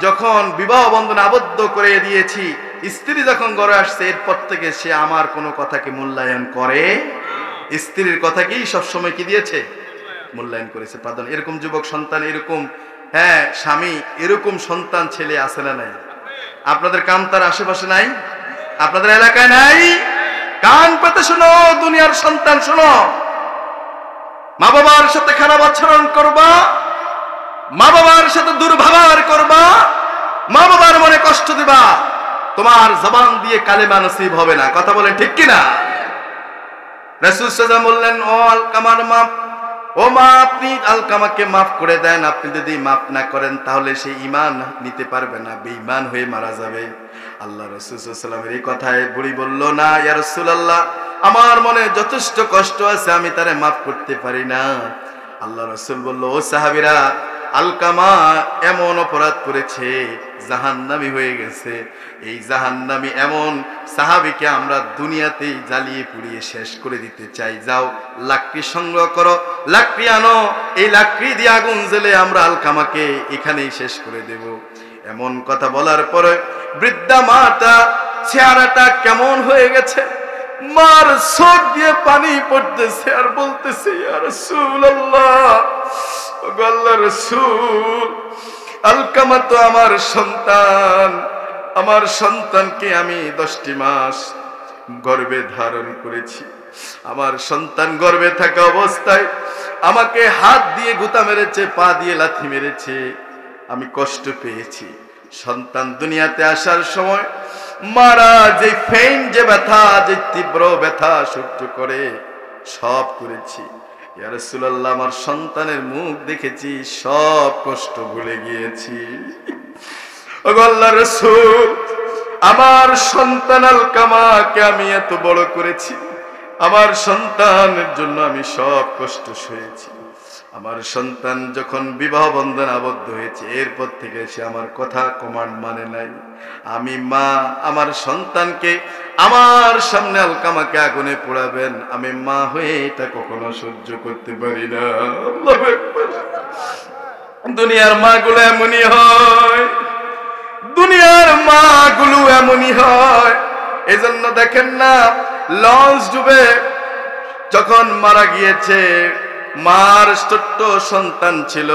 যখন বিবাহ বন্ধনে আবদ্ধ করে দিয়েছি, স্ত্রী যখন ঘরে আসছে, এরপর থেকে সে আমার কোনো কথাকে মূল্যায়ন করে স্ত্রীর কথাকেই সবসময় কি দিয়েছে, মূল্যায়ন করেছে, প্রাধান্য। এরকম যুবক সন্তান, এরকম হ্যাঁ স্বামী, এরকম সন্তান ছেলে আছে না নাই? আপনাদের কান্তার আশেপাশে নাই? আপনাদের এলাকায় নাই? কান পেতে শোনো, দুনিয়ার সন্তান শোনো, মা বাবার সাথে খারাপ আচরণ করবা, মা বাবার সাথে দুর্ব্যবহার করবা, মা বাবার মনে কষ্ট দিবা, তোমার জবান দিয়ে কালেমা নসিব হবে না। কথা বলে ঠিক কিনা? রাসূল সাল্লাল্লাহু আলাইহি ওয়াসাল্লাম বললেন, ও আলকামার মা, ও মা, আপনি আলকামাকে মাফ করে দেন। আপনি যদি মাফ না করেন তাহলে সে ঈমান নিতে পারবে না, বেঈমান হয়ে মারা যাবে। আল্লাহ রাসূল সাল্লাল্লাহু আলাইহি ওয়াসাল্লামের এই কথায় বুড়ি বলল, না ইয়া রাসূলুল্লাহ, আমার মনে যথেষ্ট কষ্ট আছে, আমি তারে মাফ করতে পারি না। আল্লাহ রাসূল বলল, ও সাহাবীরা, আলকামা এমন অপরাধ করেছে, জাহান্নামী হয়ে গেছে। এই জাহান্নামী এমন সাহাবীকে আমরা দুনিয়াতেই জ্বালিয়ে পুড়িয়ে শেষ করে দিতে চাই। যাও লাকড়ি সংগ্রহ করো, লাকড়ি আনো, এই লাকড়ি দিয়ে আগুন জ্বেলে আমরা আলকামাকে এখানেই শেষ করে দেব। এমন কথা বলার পরে বৃদ্ধা মাটা চেহারাটা কেমন হয়ে গেছে, মার চোখ দিয়ে পানি পড়তেছে আর বলতেছে, ইয়া রাসূলুল্লাহ, ওগো আল্লাহর রাসূল, আলকামা তো আমার সন্তান, আমার সন্তানকে আমি 10টি মাস গর্ভে ধারণ করেছি। আমার সন্তান গর্ভে থাকা অবস্থায় আমাকে হাত দিয়ে গুতা মেরেছে, পা দিয়ে লাথি মেরেছে, আমি কষ্ট পেয়েছি। সন্তান দুনিয়াতে আসার সময় মারা যে ফেইন, যে ব্যথা, যে তীব্র ব্যথা সহ্য করে সব করেছি। ইয়া রাসূলুল্লাহ, আমার সন্তানের মুখ দেখেছি, সব কষ্ট ভুলে গিয়েছি। ওগো আল্লাহর রাসূল, আমার সন্তান আলকামাকে আমি এত বড় করেছি, আমার সন্তানের জন্য আমি সব কষ্ট সয়েছি। আমার সন্তান যখন বিবাহ বন্ধনে আবদ্ধ হয়েছে, এরপর থেকে সে আমার কথা কমান্ড মানে নাই। আমি মা, আমার সন্তানকে আমার সামনে আলকামাকে আগুনে পোড়াবেন, আমি মা হয়ে এটা কখনো সহ্য করতে পারি না। আল্লাহু আকবার। দুনিয়ার মাগুলো এমনই হয়, দুনিয়ার মাগুলো এমনই হয়। এজন্য দেখেন না, লঞ্চ ডুবে যখন মারা গিয়েছে, মার ছোট্ট সন্তান ছিল,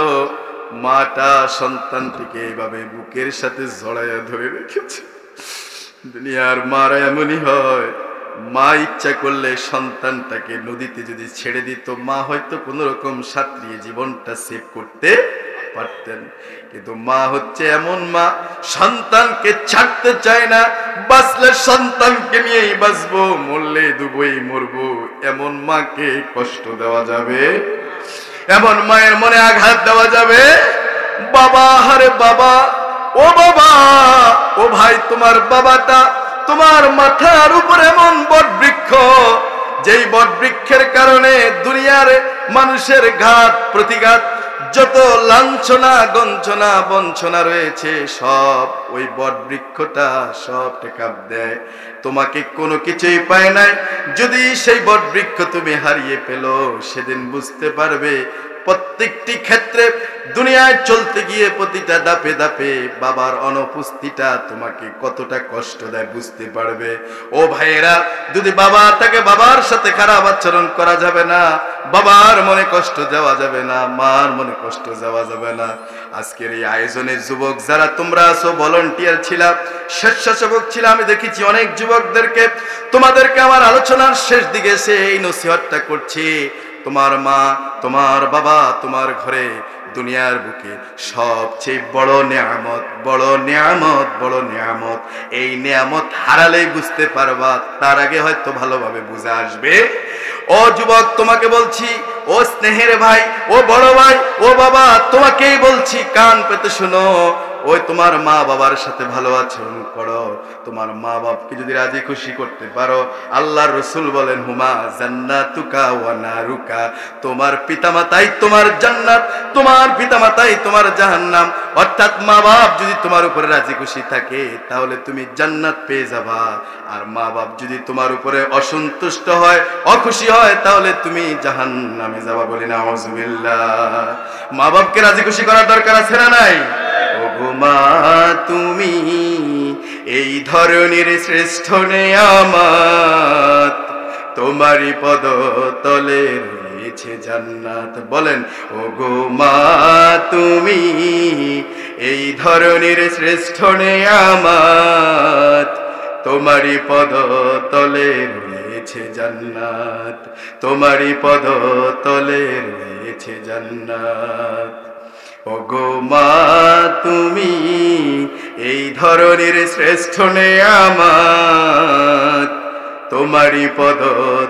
মাটা সন্তানটিকে এইভাবে বুকের সাথে জড়াইয়া ধরে রেখেছে। দুনিয়ার মারা এমনই হয়, মা ইচ্ছা করলে সন্তানটাকে নদীতে যদি ছেড়ে দিত, মা হয়তো কোনো রকম সাঁতরিয়ে জীবনটা সেভ করতে পারতেন। কিন্তু মা হচ্ছে এমন মা, সন্তানকে ছাড়তে চায় না, বাঁচলে সন্তানকে নিয়েই বাঁচবো, মরলে দুবই মরবো। এমন মাকে কষ্ট দেওয়া যাবে? এমন মায়ের মনে আঘাত দেওয়া যাবে? বাবা, হারে বাবা, ও বাবা, ও ভাই, তোমার বাবাটা তোমার মাথার উপর এমন বট বৃক্ষ, যেই বট বৃক্ষের কারণে দুনিয়ার মানুষের ঘাত প্রতিঘাত, যত লাঞ্ছনা গঞ্ছনা বঞ্চনা রয়েছে, সব ওই বট বৃক্ষটা সব টেকাপ দেয়। তোমাকে কোনো কিছুই পায় নাই। যদি সেই বট বৃক্ষ তুমি হারিয়ে পেলো, সেদিন বুঝতে পারবে প্রত্যেকটি ক্ষেত্রে দুনিয়ায় চলতে গিয়ে প্রতিটা ধাপে ধাপে বাবার অনুপস্থিতিটা তোমাকে কতটা কষ্ট দেয়, বুঝতে পারবে। ও ভাইয়েরা, যদি বাবা থাকে, বাবার সাথে খারাপ আচরণ করা যাবে না, বাবার মনে কষ্ট দেওয়া যাবে না, মার মনে কষ্ট দেওয়া যাবে না। আজকের এই আয়োজনের যুবক যারা তোমরা আছো, ভলান্টিয়ার ছিলাম, স্বেচ্ছাসেবক ছিলাম, আমি দেখেছি অনেক যুবকদেরকে। তোমাদেরকে আমার আলোচনার শেষ দিকে এসে এই নসিহতটা করছি, তোমার মা, তোমার বাবা তোমার ঘরে দুনিয়ার বুকে সবচেয়ে বড় নিয়ামত, বড় নিয়ামত, বড় নিয়ামত। এই নিয়ামত হারালেই বুঝতে পারবা, তার আগে হয়তো ভালোভাবে বুঝে আসবে। ও যুবক, তোমাকে বলছি, ও স্নেহের ভাই, ও বড় ভাই, ও বাবা, তোমাকেই বলছি, কান পেতে শোনো। ওই তোমার মা বাবার সাথে ভালো আচরণ করো। তোমার মা বাপকে যদি রাজি খুশি করতে পারো, আল্লাহর রাসূল বলেন, হুমা জান্নাতুকা ওয়া নারুকা, তোমার পিতামাতাই তোমার জান্নাত, তোমার পিতামাতাই তোমার জাহান্নাম। অর্থাৎ মা বাপ যদি তোমার উপরে রাজি খুশি থাকে, তাহলে তুমি জান্নাত পেয়ে যাবা। আর মা বাপ যদি তোমার উপরে অসন্তুষ্ট হয়, অখুশি হয়, তাহলে তুমি জাহান্নামে যাবা। বলি না আউযুবিল্লাহ। মা বাপকে রাজি খুশি করার দরকার আছে না নাই? ওগো মা, তুমি এই ধরনের শ্রেষ্ঠ নেয়ামত, তোমারই পদ তলে রয়েছে জান্নাত। বলেন ও গো মা তুমি এই ধরনের শ্রেষ্ঠ নেয়ামত, তোমারই পদ তলে রয়েছে জান্নাত, তোমারই পদ তলে রয়েছে জান্নাত। ও গো মা তুমি এই ধরনের শ্রেষ্ঠ নেয়ামত, তোমারই পদ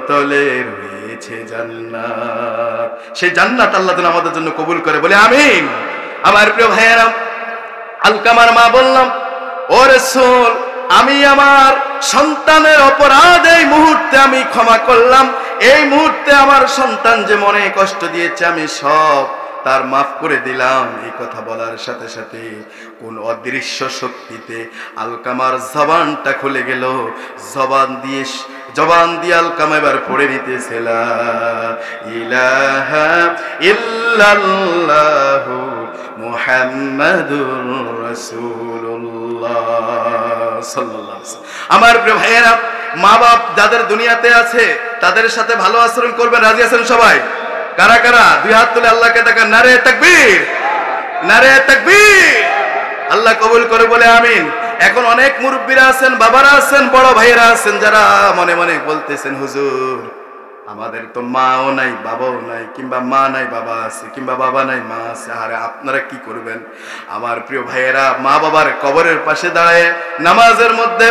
তলে রয়েছে জান্নাত। সেই জান্নাত আল্লাহ যেন আমাদের জন্য কবুল করে, বলে আমিন। আমার প্রিয় ভাইয়েরা, আলকামার মা বললাম, ও রাসূল আমি আমার সন্তানের অপরাধ এই মুহূর্তে আমি ক্ষমা করলাম। এই মুহূর্তে আমার সন্তান যে মনে কষ্ট দিয়েছে আমি সব তার মাফ করে দিলাম। এই কথা বলার সাথে সাথে কোন অদৃশ্য শক্তিতে আলকামার জবানটা খুলে গেল। জবান দিয়ে আলকামা এবার পড়ে নিতেছে লা ইলাহা ইল্লাল্লাহু মুহাম্মাদুর রাসূলুল্লাহ সাল্লাল্লাহু আলাইহি ওয়াসাল্লাম। আমার প্রিয় ভাইয়েরা, মা বাপ যাদের দুনিয়াতে আছে তাদের সাথে ভালো আচরণ করবেন। রাজি আছেন সবাই? কারা কারা দুই হাত তুলে আল্লাহকে দেখান। নারে তাকবীর, নারে তাকবীর। আল্লাহ কবুল করে, বলে আমিন। এখন অনেক মুরব্বীরা আছেন, বাবারা আছেন, বড় ভাইয়েরা আছেন, যারা মনে মনে বলতেছেন হুজুর আমাদের তো মাও নাই বাবাও নাই, কিংবা মা নাই বাবা আছে, কিংবা বাবা নাই মা আছে। আরে আপনারা কি করবেন? আমার প্রিয় ভাইয়েরা, মা বাবার কবরের পাশে দাঁড়ায় নামাজের মধ্যে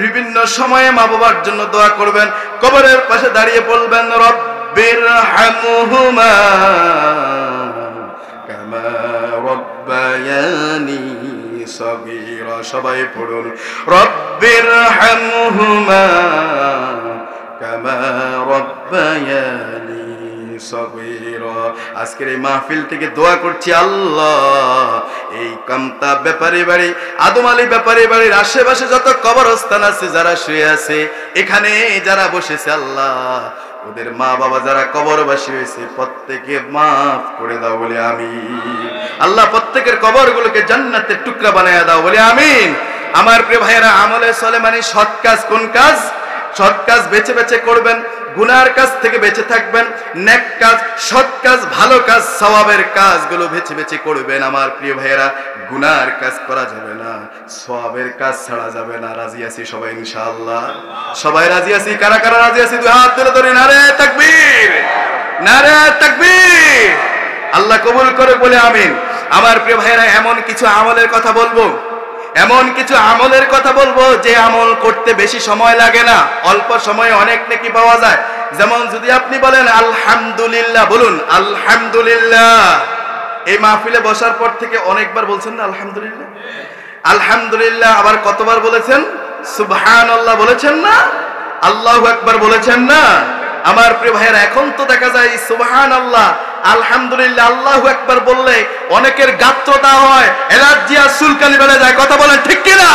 বিভিন্ন সময়ে মা বাবার জন্য দোয়া করবেন। কবরের পাশে দাঁড়িয়ে বলবেন রব্বিরহামহুমা কামা রব্বায়ানি সগীরা। সবাই পড়ুন রব্বিরহামহুমা কামা রব্বায়ানি সগীরা। আজকের এই মাহফিল থেকে দোয়া করছি, আল্লাহ এই কামতা ব্যাপারী বাড়ি, আদম আলী ব্যাপারী বাড়ির আশেপাশে যত কবরস্থান আছে, যারা শুয়ে আছে, এখানে যারা বসেছে, আল্লাহ ওদের মা বাবা যারা কবরবাসী হয়েছে প্রত্যেকে মাফ করে দাও, বলে আমিন। আল্লাহ প্রত্যেকের কবরগুলোকে জান্নাতের টুকরা বানায় দাও, বলে আমিন। আমার প্রিয় ভাইয়েরা, আমলে সলে মানে সৎ কাজ। কোন কাজ? সৎ কাজ বেছে বেছে করবেন, গুনার কাজ থেকে বেঁচে থাকবেন, নেক কাজ, সৎ কাজ, ভালো কাজ, সওয়াবের কাজগুলো বেছে বেছে করবেন। আমার প্রিয় ভাইয়েরা, গুনার কাজ করা যাবে না, সওয়াবের কাজ ছাড়া যাবে না। রাজি আছি সবাই ইনশাআল্লাহ? সবাই রাজি আছি? কারা কারা রাজি আছি দুই হাত তুলে ধরে নারে তাকবীর, নারে তাকবীর। আল্লাহ কবুল করে, বলে আমিন। আমার প্রিয় ভাইয়েরা, এমন কিছু আমলের কথা বলবো, এমন কিছু আমলের কথা বলবো যে আমল করতে বেশি সময় লাগে না, অল্প সময়ে অনেক নেকি পাওয়া যায়। যেমন যদি আপনি বলেন আলহামদুলিল্লাহ, বলুন আলহামদুলিল্লাহ। এই মাহফিলে বসার পর থেকে অনেকবার বলছেন না আলহামদুলিল্লাহ? আলহামদুলিল্লাহ আবার কতবার বলেছেন? সুবহানাল্লাহ বলেছেন না? আল্লাহু আকবার বলেছেন না? আমার প্রিয় ভাইয়েরা, এখন তো দেখা যায় সুবহানাল্লাহ, আলহামদুলিল্লাহ, আল্লাহু আকবার বললে অনেকের গাত্রতা হয়, এলার্জি আর চুলকানি বেড়ে যায়। কথা বলেন ঠিক কিনা?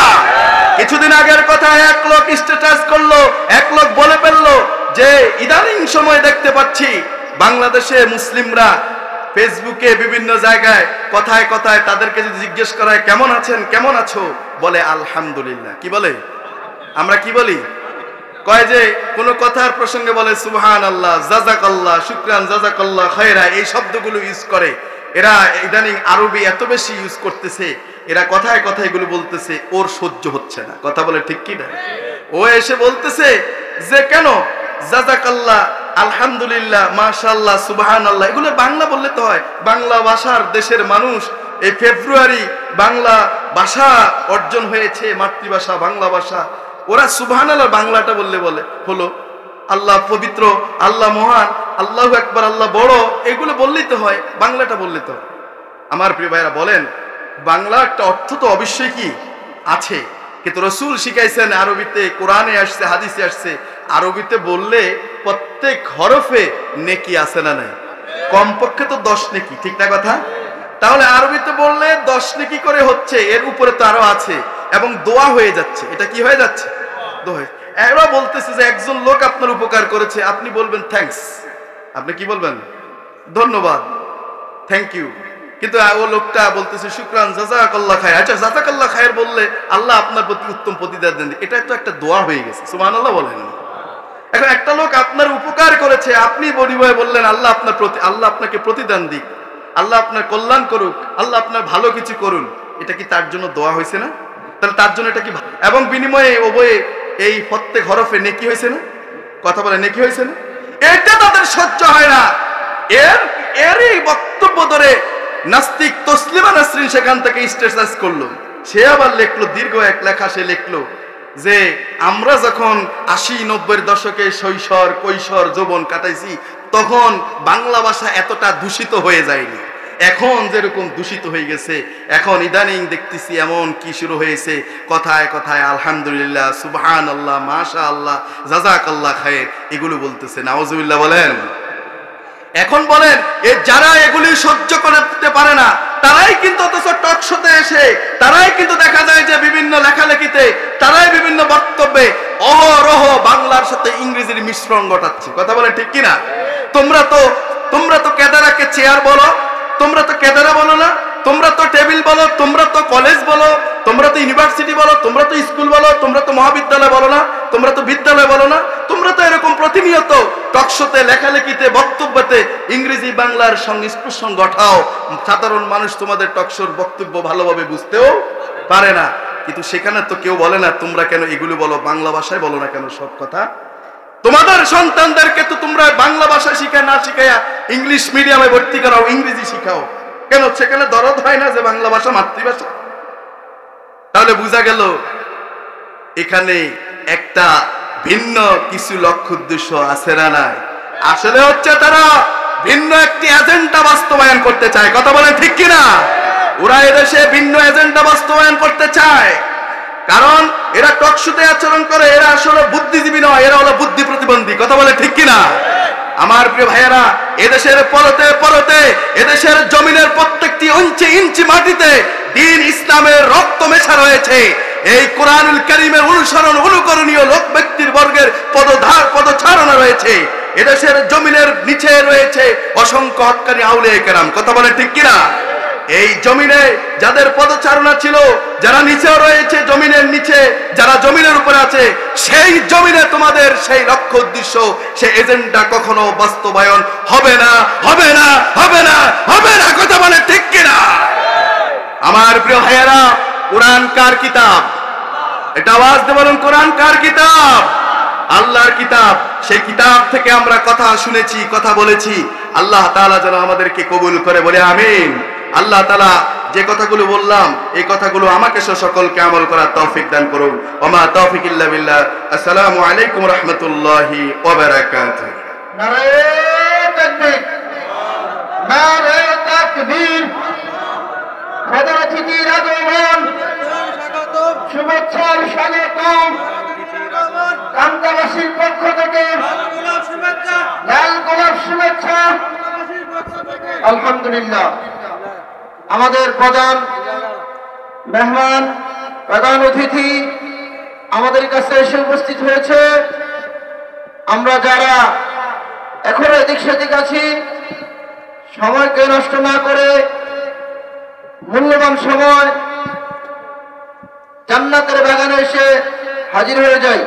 কিছুদিন আগের কথা, এক লোক স্ট্যাটাস করলো, এক লোক বলে ফেললো যে ইদানিং সময় দেখতে পাচ্ছি বাংলাদেশে মুসলিমরা ফেসবুকে বিভিন্ন জায়গায় কথায় কথায় তাদেরকে যদি জিজ্ঞেস করা হয় কেমন আছেন, কেমন আছো, বলে আলহামদুলিল্লাহ। কি বলে? আমরা কি বলি? কয় যে কোন কথার প্রসঙ্গে বলে সুবহানাল্লাহ, জাযাকাল্লাহ, শুকরান, জাযাকাল্লাহ খায়রা, এই শব্দগুলো ইউজ করে। এরা ইদানিং আরবি এত বেশি ইউজ করতেছে, এরা কথায় কথায় এগুলো বলতেছে, ওর সহ্য হচ্ছে না। কথা বলে ঠিক কি না? ও এসে বলতেছে যে কেন জাযাকাল্লাহ, আলহামদুলিল্লাহ, মাশাআল্লাহ, সুবহানাল্লাহ, এগুলো বাংলা বললে তো হয়। বাংলা ভাষার দেশের মানুষ এই ফেব্রুয়ারি বাংলা ভাষা অর্জন হয়েছে, মাতৃভাষা বাংলা ভাষা। ওরা সুবহানাল্লাহ বাংলাটা বললে বলে হলো আল্লাহ পবিত্র, আল্লাহ মহান, আল্লাহু আকবার, আল্লাহ বড়, এগুলো বললেই তো হয়, বাংলাটা বললে তো। আমার প্রিয় ভাইরা, বলেন বাংলা একটা অর্থ তো অবশ্যই কি আছে, কিন্তু রাসূল শিখাইছেন আরবিতে, কোরআনে আসছে, হাদিসে আসছে, আরবিতে বললে প্রত্যেক হরফে নেকি আছে না নাই? কমপক্ষে তো 10 নেকি, ঠিক না কথা? তাহলে আরবিতে বললে 10 নেকি করে হচ্ছে, এর উপরে তো আরো আছে, এবং দোয়া হয়ে যাচ্ছে। এটা কি হয়ে যাচ্ছে? দোয়া। এরা বলতেছে যে একজন লোক আপনার উপকার করেছে, আপনি বলবেন থ্যাঙ্কস। আপনি কি বলবেন? ধন্যবাদ, থ্যাংক ইউ। কিন্তু ও লোকটা বলতেছে শুকরান, জাযাকাল্লাহ খায়র। আচ্ছা, জাযাকাল্লাহ খায়র বললে আল্লাহ আপনার প্রতি উত্তম প্রতিদান দেন, এটা তো একটা দোয়া হয়ে গেছে। সুবহানাল্লাহ বলেন। এখন একটা লোক আপনার উপকার করেছে, আপনি বিনিময়ে বললেন আল্লাহ আপনাকে প্রতিদান দিক, আল্লাহ আপনার কল্যাণ করুক, আল্লাহ আপনার ভালো কিছু করুন, এটা কি তার জন্য দোয়া হয়েছে না? তাহলে তার জন্য এটা কি, এবং বিনিময়ে ওবয়ে এই প্রত্যেক হরফে নেকি হয়েছে না? কথা বলে নেকি হয়েছে না? এটা তাদের সহ্য হয় না। এরই বক্তব্য ধরে নাস্তিক তসলিমা নাসরিন সেখান থেকে স্ট্যাটাস করলো, সে আবার লিখলো, দীর্ঘ এক লেখা সে লিখলো যে আমরা যখন 80-90-এর দশকে শৈশব কৈশোর যৌবন কাটাইছি তখন বাংলা ভাষা এতটা দূষিত হয়ে যায়নি, এখন যেরকম দূষিত হয়ে গেছে, এখন ইদানিং দেখতেছি এমন কি শুরু হয়েছে, কথায় কথায় আলহামদুলিল্লাহ, সুবহানাল্লাহ, মাশাআল্লাহ, জাযাকাল্লাহ খায়ের এগুলো বলতেছে। নাউজুবিল্লাহ বলেন। এখন বলেন যারা এগুলি সহ্য করতে পারে না তারাই কিন্তু অথচ টক শোতে এসে তারাই কিন্তু দেখা যায় যে বিভিন্ন লেখালেখিতে, তারাই বিভিন্ন বক্তব্যে অহরহ বাংলার সাথে ইংরেজির মিশ্রণ ঘটাচ্ছে। কথা বলে ঠিক কিনা? তোমরা তো কেদারাকে চেয়ার বলো, তোমরা তো কেদারা বলো না, তোমরা তো টেবিল বলো, তোমরা তো কলেজ বলো, তোমরা তো ইউনিভার্সিটি বলো, তোমরা তো স্কুল বলো, তোমরা তো মহাবিদ্যালয় বলো না, তোমরা তো বিদ্যালয় বলো না, তোমরা তো এরকম প্রতিনিয়ত টকশোতে, লেখালেখিতে, বক্তব্যতে ইংরেজি বাংলার সংস্পর্শন ঘটাও। সাধারণ মানুষ তোমাদের টকশোর বক্তব্য ভালোভাবে বুঝতেও পারে না, কিন্তু সেখানে তো কেউ বলে না তোমরা কেন এগুলো বলো, বাংলা ভাষায় বলো না কেন সব কথা? তোমাদের সন্তানদেরকে তো তোমরা বাংলা ভাষা শিখায় না শিখাইয়া ইংলিশ মিডিয়ামে ভর্তি করাও, ইংরেজি শিখাও কেন? সেখানে দরদ হয় না যে বাংলা ভাষা মাতৃভাষা? তাহলে বোঝা গেল এখানে একটা ভিন্ন কিছু লক্ষ্য উদ্দেশ্য আছে না নাই? আসলে হচ্ছে তারা ভিন্ন একটি এজেন্ডা বাস্তবায়ন করতে চায়। কথা বলেন ঠিক কিনা? ওরা এদেশে ভিন্ন এজেন্ডা বাস্তবায়ন করতে চায়, কারণ এরা টকশোতে আচরণ করে, এরা আসলে বুদ্ধিজীবী নয়, এরা হলো বুদ্ধি প্রতিবন্ধী। কথা বলে ঠিক কিনা? আমার প্রিয় ভাইয়েরা, এদেশের পরতে পরতে এদেশের জমিনের প্রত্যেকটি ইঞ্চি ইঞ্চি মাটিতে দ্বীন ইসলামের রক্ত মেশা রয়েছে। এই কোরআনুল কারীমের অনুসরণ অনুকরণীয় লোক ব্যক্তির বর্গের পদচারণা রয়েছে। এদেশের জমিনের নিচে রয়েছে অসংখ্য হক্কানি আউলিয়া কেরাম। কথা বলে ঠিক কিনা? এই জমিনে যাদের পদচারণা ছিল, যারা নিচেও রয়েছে, জমিনের নিচে যারা জমিনের উপরে আছে, সেই জমিনে তোমাদের সেই লক্ষ্য উদ্দেশ্য, সেই এজেন্ডা কখনো বাস্তবায়ন হবে না, হবে না, হবে না, হবে না। কথা বলে ঠিক কিনা? আমার প্রিয় ভাইয়েরা, কোরআন কার কিতাব? এটা আওয়াজ দিয়ে বলুন, কোরআন কার কিতাব? আল্লাহর কিতাব। সেই কিতাব থেকে আমরা কথা শুনেছি, কথা বলেছি। আল্লাহ তাআলা যেন আমাদেরকে কবুল করে, বলে আমিন। আল্লাহ তাআলা যে কথাগুলো বললাম, এই কথাগুলো আমাকে সহ সকলকে আমল করার তৌফিক দান করুন। ওমা তৌফিক ইল্লা বিল্লাহ। আসসালামু আলাইকুম ওয়া রাহমাতুল্লাহি ওয়া বারাকাতুহু। নারে তাকবীর, নারে তাকবীর। প্রধান অতিথির আগমন, শুভেচ্ছার স্বাগতম। কান্দাবাসীর পক্ষ থেকে লাল গোলাপ শুভেচ্ছা। আলহামদুলিল্লাহ, আমাদের প্রধান মেহমান, প্রধান অতিথি আমাদের কাছে এসে উপস্থিত হয়েছে। আমরা যারা এখনো এদিক সেদিক আছি, সময়কে নষ্ট না করে মূল্যবান সময় জান্নাতের বাগানে এসে হাজির হয়ে যাই।